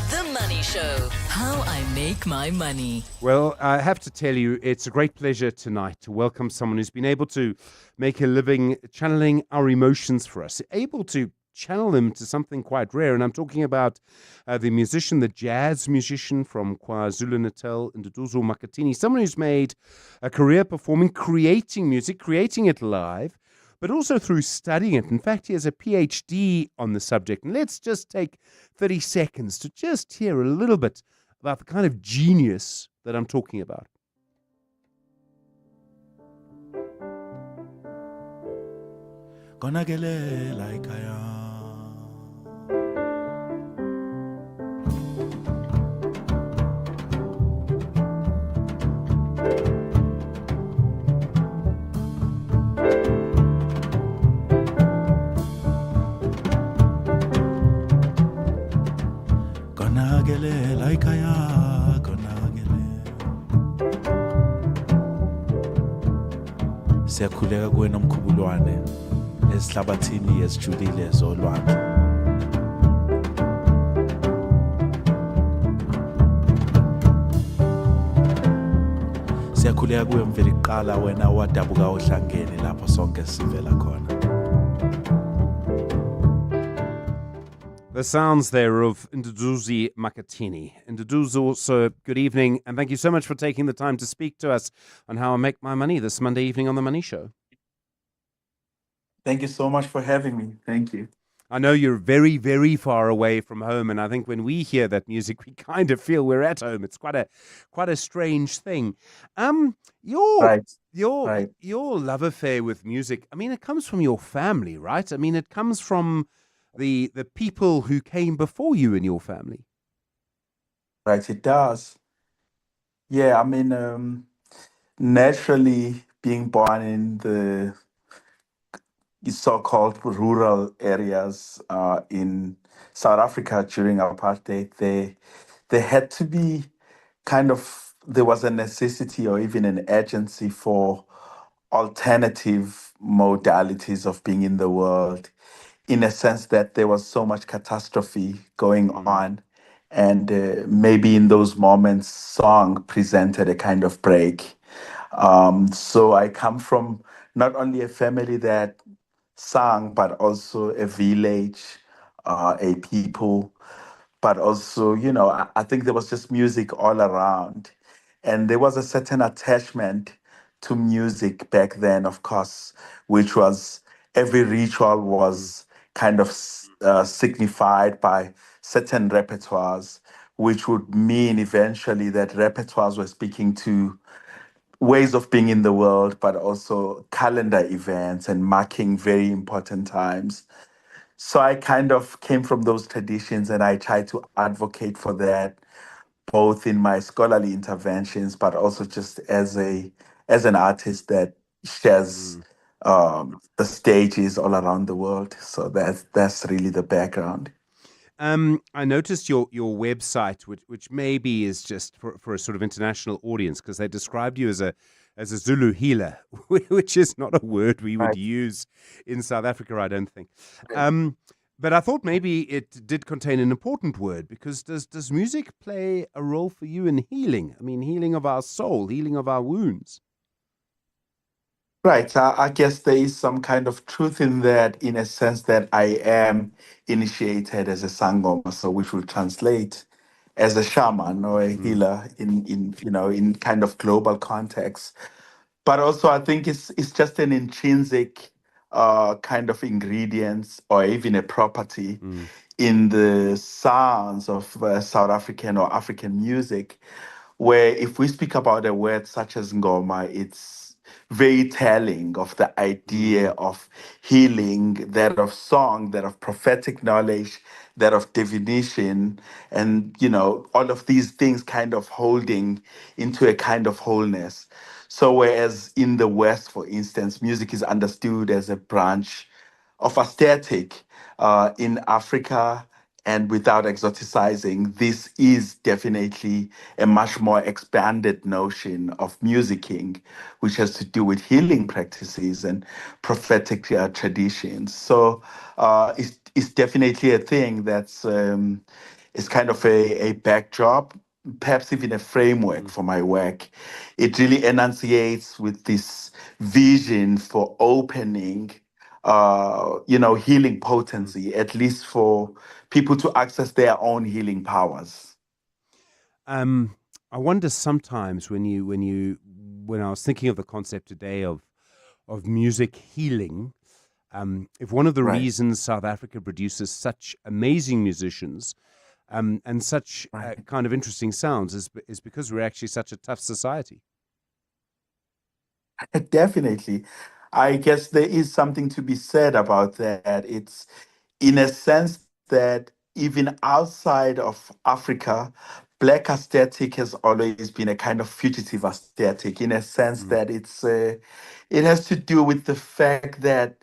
The Money Show. How I make my money. Well, I have to tell you, it's a great pleasure tonight to welcome someone who's been able to make a living channeling our emotions for us, able to channel them to something quite rare. And I'm talking about the musician, the jazz musician from KwaZulu-Natal, Nduduzo Makatini, someone who's made a career performing, creating music, creating it live, but also through studying it. In fact, he has a PhD on the subject. And let's just take 30 seconds to just hear a little bit about the kind of genius that I'm talking about. Siyakhuleka kuwena mkhubulwane esihlabathini esijulile zolwandle. Siyakhuleka kuwe mveli kuqala wena wadabuka ohlangene lapho sonke sivela khona. The sounds there of Nduduzo Makatini. Nduduzo, so good evening, and thank you so much for taking the time to speak to us on how I make my money this Monday evening on The Money Show. Thank you so much for having me. Thank you. I know you're very, very far away from home, and I think when we hear that music, we kind of feel we're at home. It's quite a strange thing. Your love affair with music, I mean, it comes from your family, right? I mean, it comes from the people who came before you in your family. Right, it does. Yeah, I mean, naturally being born in the so-called rural areas in South Africa during apartheid, there had to be there was a necessity or even an urgency for alternative modalities of being in the world, in a sense that there was so much catastrophe going on. And maybe in those moments, song presented a kind of break. So I come from not only a family that sang, but also a village, a people, but also, I think there was just music all around. And there was a certain attachment to music back then, of course, which was every ritual was kind of signified by certain repertoires, which would mean eventually that repertoires were speaking to ways of being in the world, but also calendar events and marking very important times. So I kind of came from those traditions and I tried to advocate for that, both in my scholarly interventions, but also just as an artist that shares the stages all around the world. So that's really the background. I noticed your website, which maybe is just for a sort of international audience, because they described you as a Zulu healer, which is not a word we would use in South Africa, I don't think. But I thought maybe it did contain an important word, because does music play a role for you in healing? I mean, healing of our soul, healing of our wounds. Right. I guess there is some kind of truth in that, in a sense that I am initiated as a sangoma, so which will translate as a shaman or a healer in kind of global context. But also, I think it's just an intrinsic kind of ingredients or even a property in the sounds of South African or African music, where if we speak about a word such as ngoma, it's very telling of the idea of healing, that of song, that of prophetic knowledge, that of divination, and all of these things kind of holding into a kind of wholeness. So whereas in the West, for instance, music is understood as a branch of aesthetic, in Africa, and without exoticizing, this is definitely a much more expanded notion of musicking, which has to do with healing practices and prophetic traditions. So it's definitely a thing that's is kind of a backdrop, perhaps even a framework for my work. It really enunciates with this vision for opening healing potency, at least for people to access their own healing powers. I wonder sometimes when I was thinking of the concept today of music healing, if one of the Right. reasons South Africa produces such amazing musicians and such kind of interesting sounds is because we're actually such a tough society. Definitely. I guess there is something to be said about that. It's in a sense that even outside of Africa, Black aesthetic has always been a kind of fugitive aesthetic, in a sense that it has to do with the fact that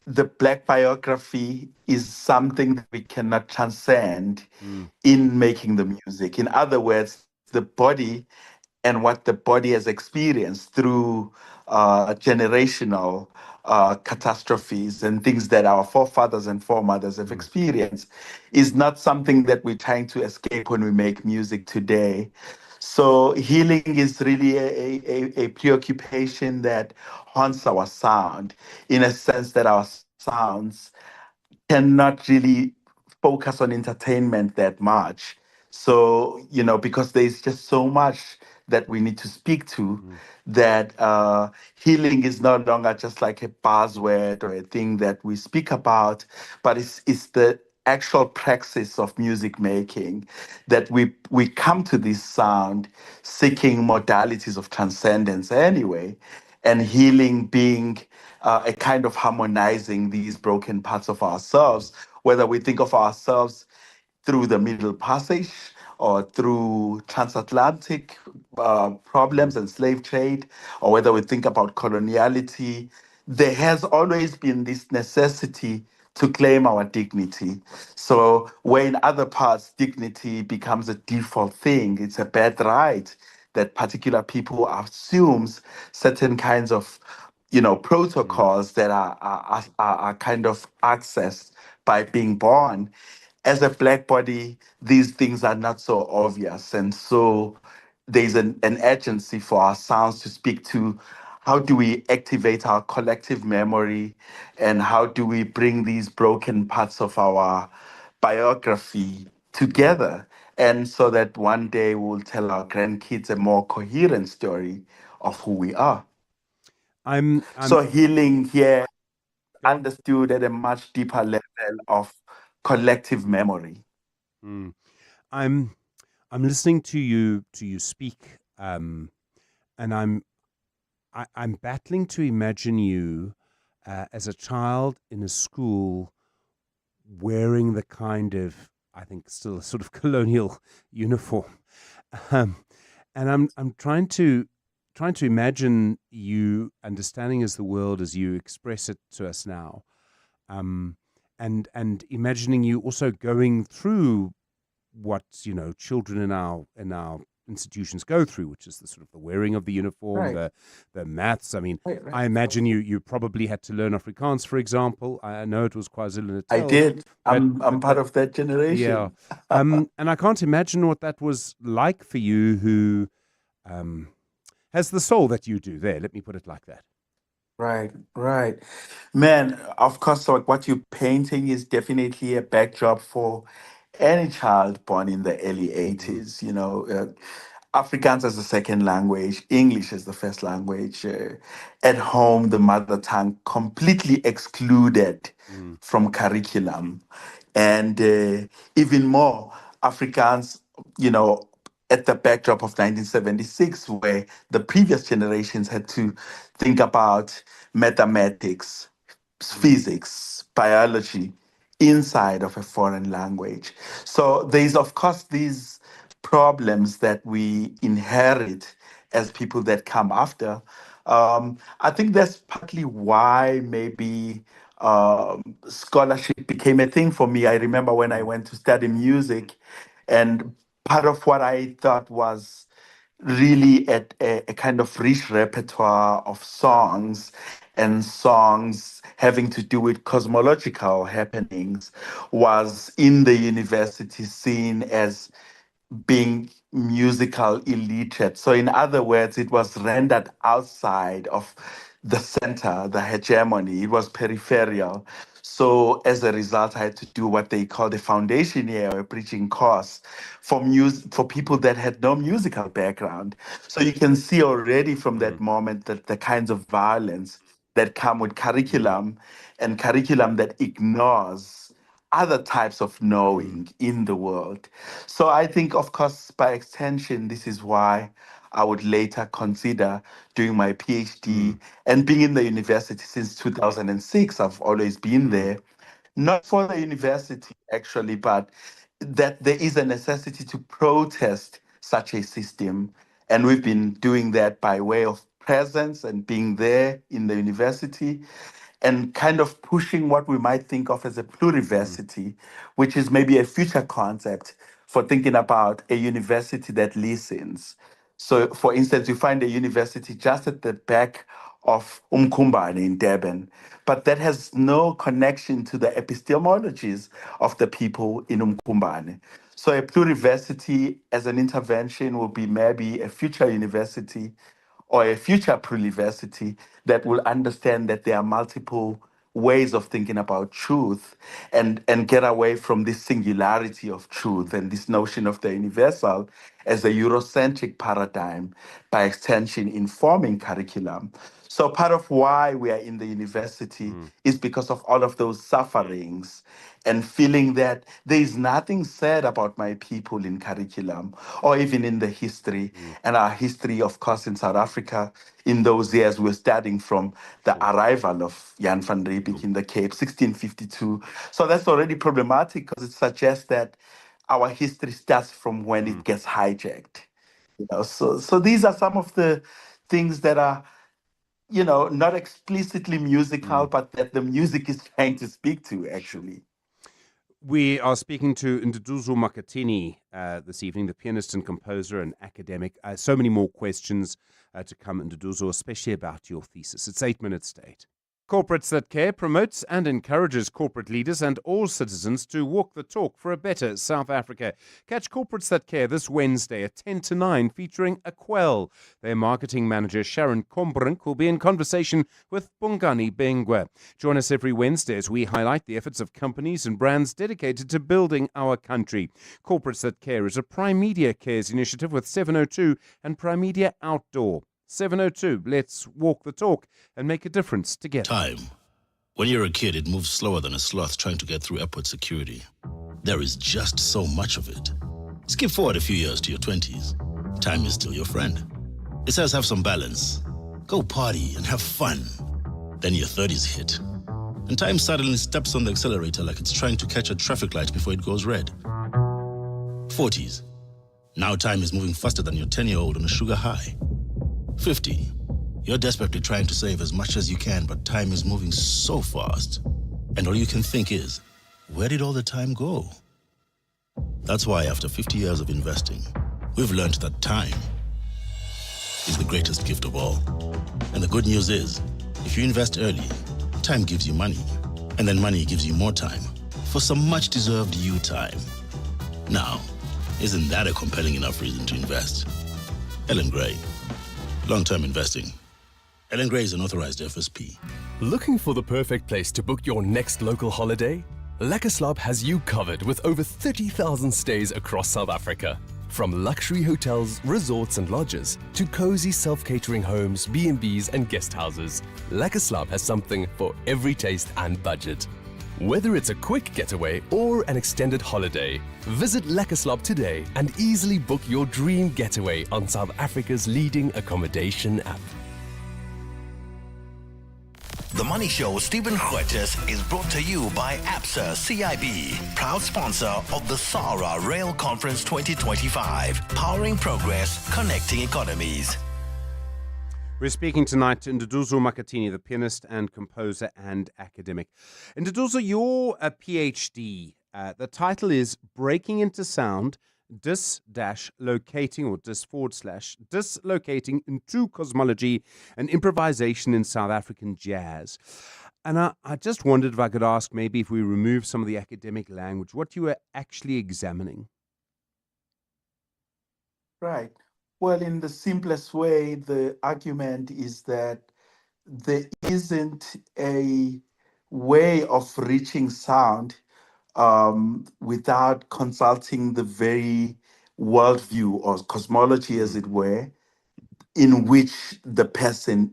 the Black biography is something that we cannot transcend in making the music. In other words, the body and what the body has experienced through generational catastrophes and things that our forefathers and foremothers have experienced is not something that we're trying to escape when we make music today. So healing is really a preoccupation that haunts our sound, in a sense that our sounds cannot really focus on entertainment that much. So, because there's just so much that we need to speak to, that healing is no longer just like a buzzword or a thing that we speak about, but it's the actual praxis of music making, that we come to this sound seeking modalities of transcendence anyway, and healing being a kind of harmonizing these broken parts of ourselves, whether we think of ourselves through the Middle Passage or through transatlantic problems and slave trade, or whether we think about coloniality. There has always been this necessity to claim our dignity. So where in other parts dignity becomes a default thing, it's a bad right that particular people assumes certain kinds of protocols that are kind of accessed by being born. As a Black body, these things are not so obvious. And so there's an urgency for our sounds to speak to how do we activate our collective memory, and how do we bring these broken parts of our biography together, and so that one day we'll tell our grandkids a more coherent story of who we are. So healing here understood at a much deeper level of collective memory. I'm listening to you speak, and I'm battling to imagine you as a child in a school wearing the kind of, I think, still a sort of colonial uniform, and I'm trying to imagine you understanding as the world as you express it to us now, and imagining you also going through what children in our institutions go through, which is the sort of the wearing of the uniform, Right. the maths. I mean, Right. I imagine you probably had to learn Afrikaans, for example. I know it was KwaZulu-Natal. I did. but- I'm part of that Yeah. generation. And I can't imagine what that was like for you, who has the soul that you do. There, let me put it like that. Right. Man, of course, like what you're painting is definitely a backdrop for any child born in the early 80s. Afrikaans as a second language, English as the first language. At home, the mother tongue completely excluded from curriculum. And even more, Afrikaans, at the backdrop of 1976, where the previous generations had to think about mathematics, physics, biology inside of a foreign language. So there's, of course, these problems that we inherit as people that come after. I think that's partly why maybe scholarship became a thing for me. I remember when I went to study music, and part of what I thought was really a kind of rich repertoire of songs and songs having to do with cosmological happenings was in the university seen as being musical illiterate. So, in other words, it was rendered outside of the center, the hegemony. It was peripheral. So, as a result, I had to do what they call the foundation year, or a preaching course for people that had no musical background. So, you can see already from that moment that the kinds of violence that come with curriculum, and curriculum that ignores other types of knowing in the world. So I think, of course, by extension, this is why I would later consider doing my PhD and being in the university since 2006. I've always been there, not for the university actually, but that there is a necessity to protest such a system. And we've been doing that by way of presence and being there in the university, and kind of pushing what we might think of as a pluriversity, which is maybe a future concept for thinking about a university that listens. So, for instance, you find a university just at the back of Umkhumbane in Durban, but that has no connection to the epistemologies of the people in Umkhumbane. So a pluriversity as an intervention will be maybe a future university or a future pluriversity that will understand that there are multiple ways of thinking about truth, and get away from this singularity of truth and this notion of the universal as a Eurocentric paradigm, by extension informing curriculum. So part of why we are in the university is because of all of those sufferings, and feeling that there is nothing said about my people in curriculum or even in the history. And our history, of course, in South Africa, in those years, we're studying from the arrival of Jan van Riebeeck in the Cape, 1652. So that's already problematic, because it suggests that our history starts from when it gets hijacked. So these are some of the things that are, not explicitly musical, but that the music is trying to speak to, actually. We are speaking to Nduduzo Makatini this evening, the pianist and composer and academic. So many more questions to come, Nduduzo, especially about your thesis. It's 8 minutes to 8. Corporates That Care promotes and encourages corporate leaders and all citizens to walk the talk for a better South Africa. Catch Corporates That Care this Wednesday at 10 to 9, featuring Aquel. Their marketing manager, Sharon Kombrink, will be in conversation with Bongani Bengwa. Join us every Wednesday as we highlight the efforts of companies and brands dedicated to building our country. Corporates That Care is a Prime Media Cares initiative with 702 and Prime Media Outdoor. 702, let's walk the talk and make a difference together. Time. When you're a kid, it moves slower than a sloth trying to get through airport security. There is just so much of it. Skip forward a few years to your 20s. Time is still your friend. It says have some balance. Go party and have fun. Then your 30s hit. And time suddenly steps on the accelerator like it's trying to catch a traffic light before it goes red. 40s. Now time is moving faster than your 10-year-old on a sugar high. 50. You're desperately trying to save as much as you can, but time is moving so fast. And all you can think is, where did all the time go? That's why after 50 years of investing, we've learned that time is the greatest gift of all. And the good news is, if you invest early, time gives you money. And then money gives you more time for some much-deserved you time. Now, isn't that a compelling enough reason to invest? Ellen Gray. Long-term investing. Ellen Gray is an authorized FSP. Looking for the perfect place to book your next local holiday? Lekker Slaap has you covered with over 30,000 stays across South Africa. From luxury hotels, resorts and lodges to cozy self-catering homes, B&Bs and guest houses, Lekker Slaap has something for every taste and budget. Whether it's a quick getaway or an extended holiday, visit Lekker Slob today and easily book your dream getaway on South Africa's leading accommodation app. The Money Show with Stephen Grootes is brought to you by ABSA CIB, proud sponsor of the SARA Rail Conference 2025, powering progress, connecting economies. We're speaking tonight to Nduduzo Makatini, the pianist and composer and academic. Nduduzo, you're a PhD. The title is Breaking into Sound, dislocating into cosmology and improvisation in South African jazz. And I just wondered if I could ask, maybe if we remove some of the academic language, what you were actually examining. Right. Well, in the simplest way, the argument is that there isn't a way of reaching sound without consulting the very worldview or cosmology, as it were, in which the person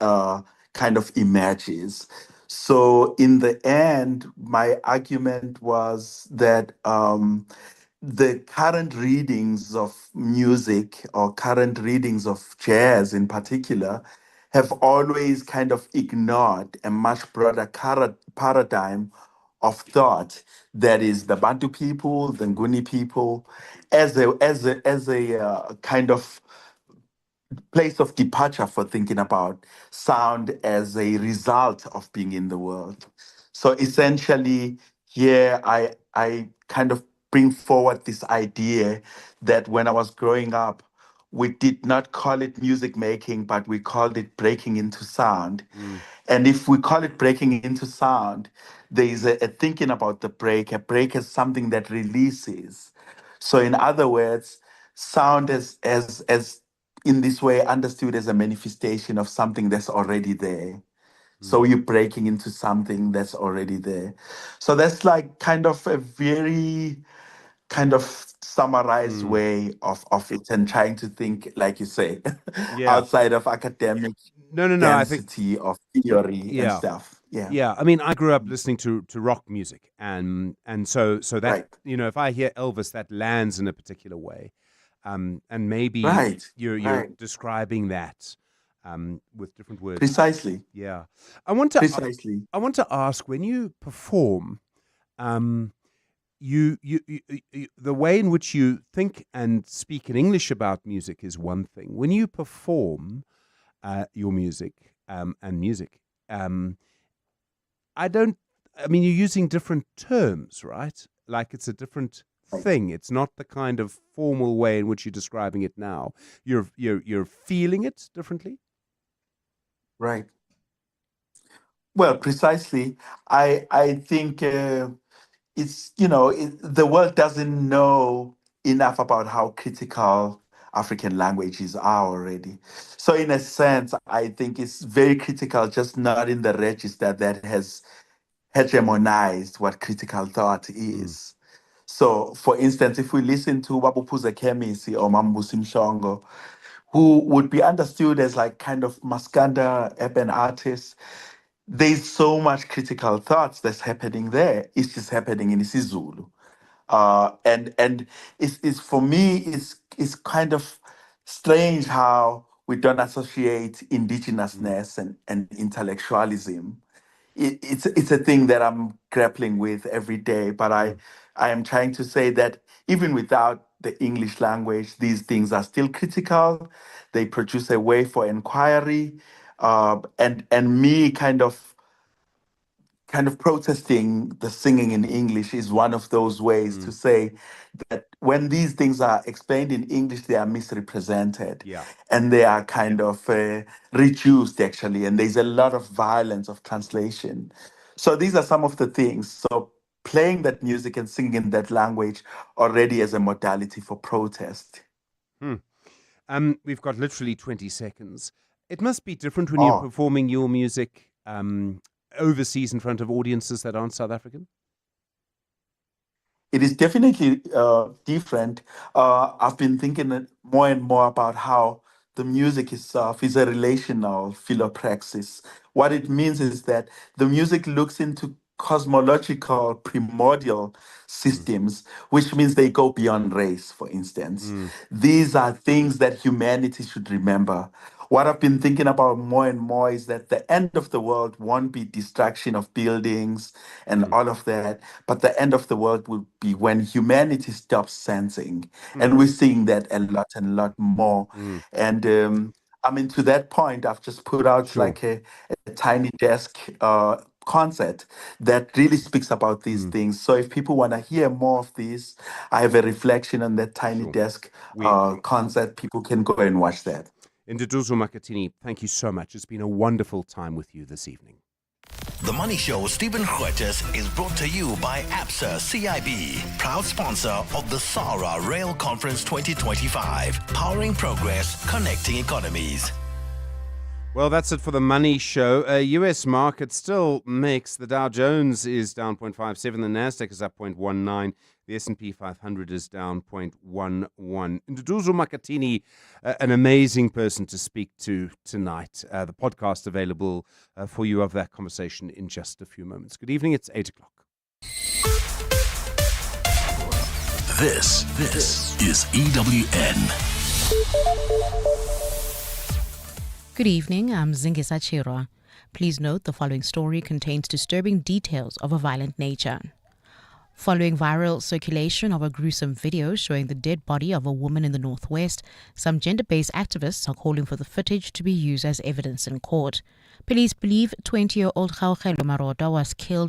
kind of emerges. So, in the end, my argument was that the current readings of music or current readings of jazz in particular have always kind of ignored a much broader paradigm of thought that is the Bantu people, the Nguni people, as a kind of place of departure for thinking about sound as a result of being in the world. So essentially, here I kind of bring forward this idea that when I was growing up, we did not call it music making, but we called it breaking into sound. And if we call it breaking into sound, there is a thinking about the break. A break is something that releases. So in other words, sound as in this way understood as a manifestation of something that's already there. So you're breaking into something that's already there. So that's like kind of a very kind of summarized way of it and trying to think, like you say, Yeah. outside of academic No, I think density of theory and stuff. Yeah. Yeah. I mean, I grew up listening to rock music, and so that Right. if I hear Elvis, that lands in a particular way, and maybe Right. you're Right. describing that with different words. Precisely. Yeah. I want to Precisely. I want to ask, when you perform, you the way in which you think and speak in English about music is one thing. When you perform your music and music, you're using different terms, right? Like it's a different thing. It's not the kind of formal way in which you're describing it now. You're feeling it differently. Right. Well, precisely. I think it's the world doesn't know enough about how critical African languages are already. So in a sense, I think it's very critical, just not in the register that has hegemonized what critical thought is. So, for instance, if we listen to Wabupuza Kemisi or Mambusi Mshongo, who would be understood as like kind of Maskanda urban artists, there's so much critical thoughts that's happening there. It's just happening in isiZulu. And it's for me, it's kind of strange how we don't associate indigenousness and intellectualism. It's a thing that I'm grappling with every day. But I am trying to say that even without the English language, these things are still critical. They produce a way for inquiry, and me kind of protesting the singing in English is one of those ways to say that when these things are explained in English, they are misrepresented. Yeah. And they are kind of reduced, actually. And there's a lot of violence of translation. So these are some of the things. So playing that music and singing in that language already as a modality for protest. We've got literally 20 seconds. It must be different when you're performing your music overseas in front of audiences that aren't South African? It is definitely different. I've been thinking more and more about how the music itself is a relational philopraxis. What it means is that the music looks into cosmological primordial systems, which means they go beyond race, for instance. These are things that humanity should remember. What I've been thinking about more and more is that the end of the world won't be destruction of buildings and all of that, but the end of the world will be when humanity stops sensing. And we're seeing that a lot and a lot more. And I mean, to that point, I've just put out like a tiny desk concert that really speaks about these things. So if people want to hear more of these, I have a reflection on that tiny desk concert. People can go and watch that. Nduduzo Makatini, thank you so much. It's been a wonderful time with you this evening. The Money Show, Stephen Grootes, is brought to you by ABSA CIB, proud sponsor of the SARA Rail Conference 2025, powering progress, connecting economies. Well, that's it for the Money Show. U.S. market still mixed. The Dow Jones is down 0.57. The Nasdaq is up 0.19. The S&P 500 is down 0.11. Nduduzo Makatini, an amazing person to speak to tonight. The podcast available for you of that conversation in just a few moments. Good evening. It's 8 o'clock. This is EWN. Good evening, I'm Zingisa Chirwa. Please note the following story contains disturbing details of a violent nature. Following viral circulation of a gruesome video showing the dead body of a woman in the Northwest, some gender-based activists are calling for the footage to be used as evidence in court. Police believe 20-year-old Gaugelo Maroda was killed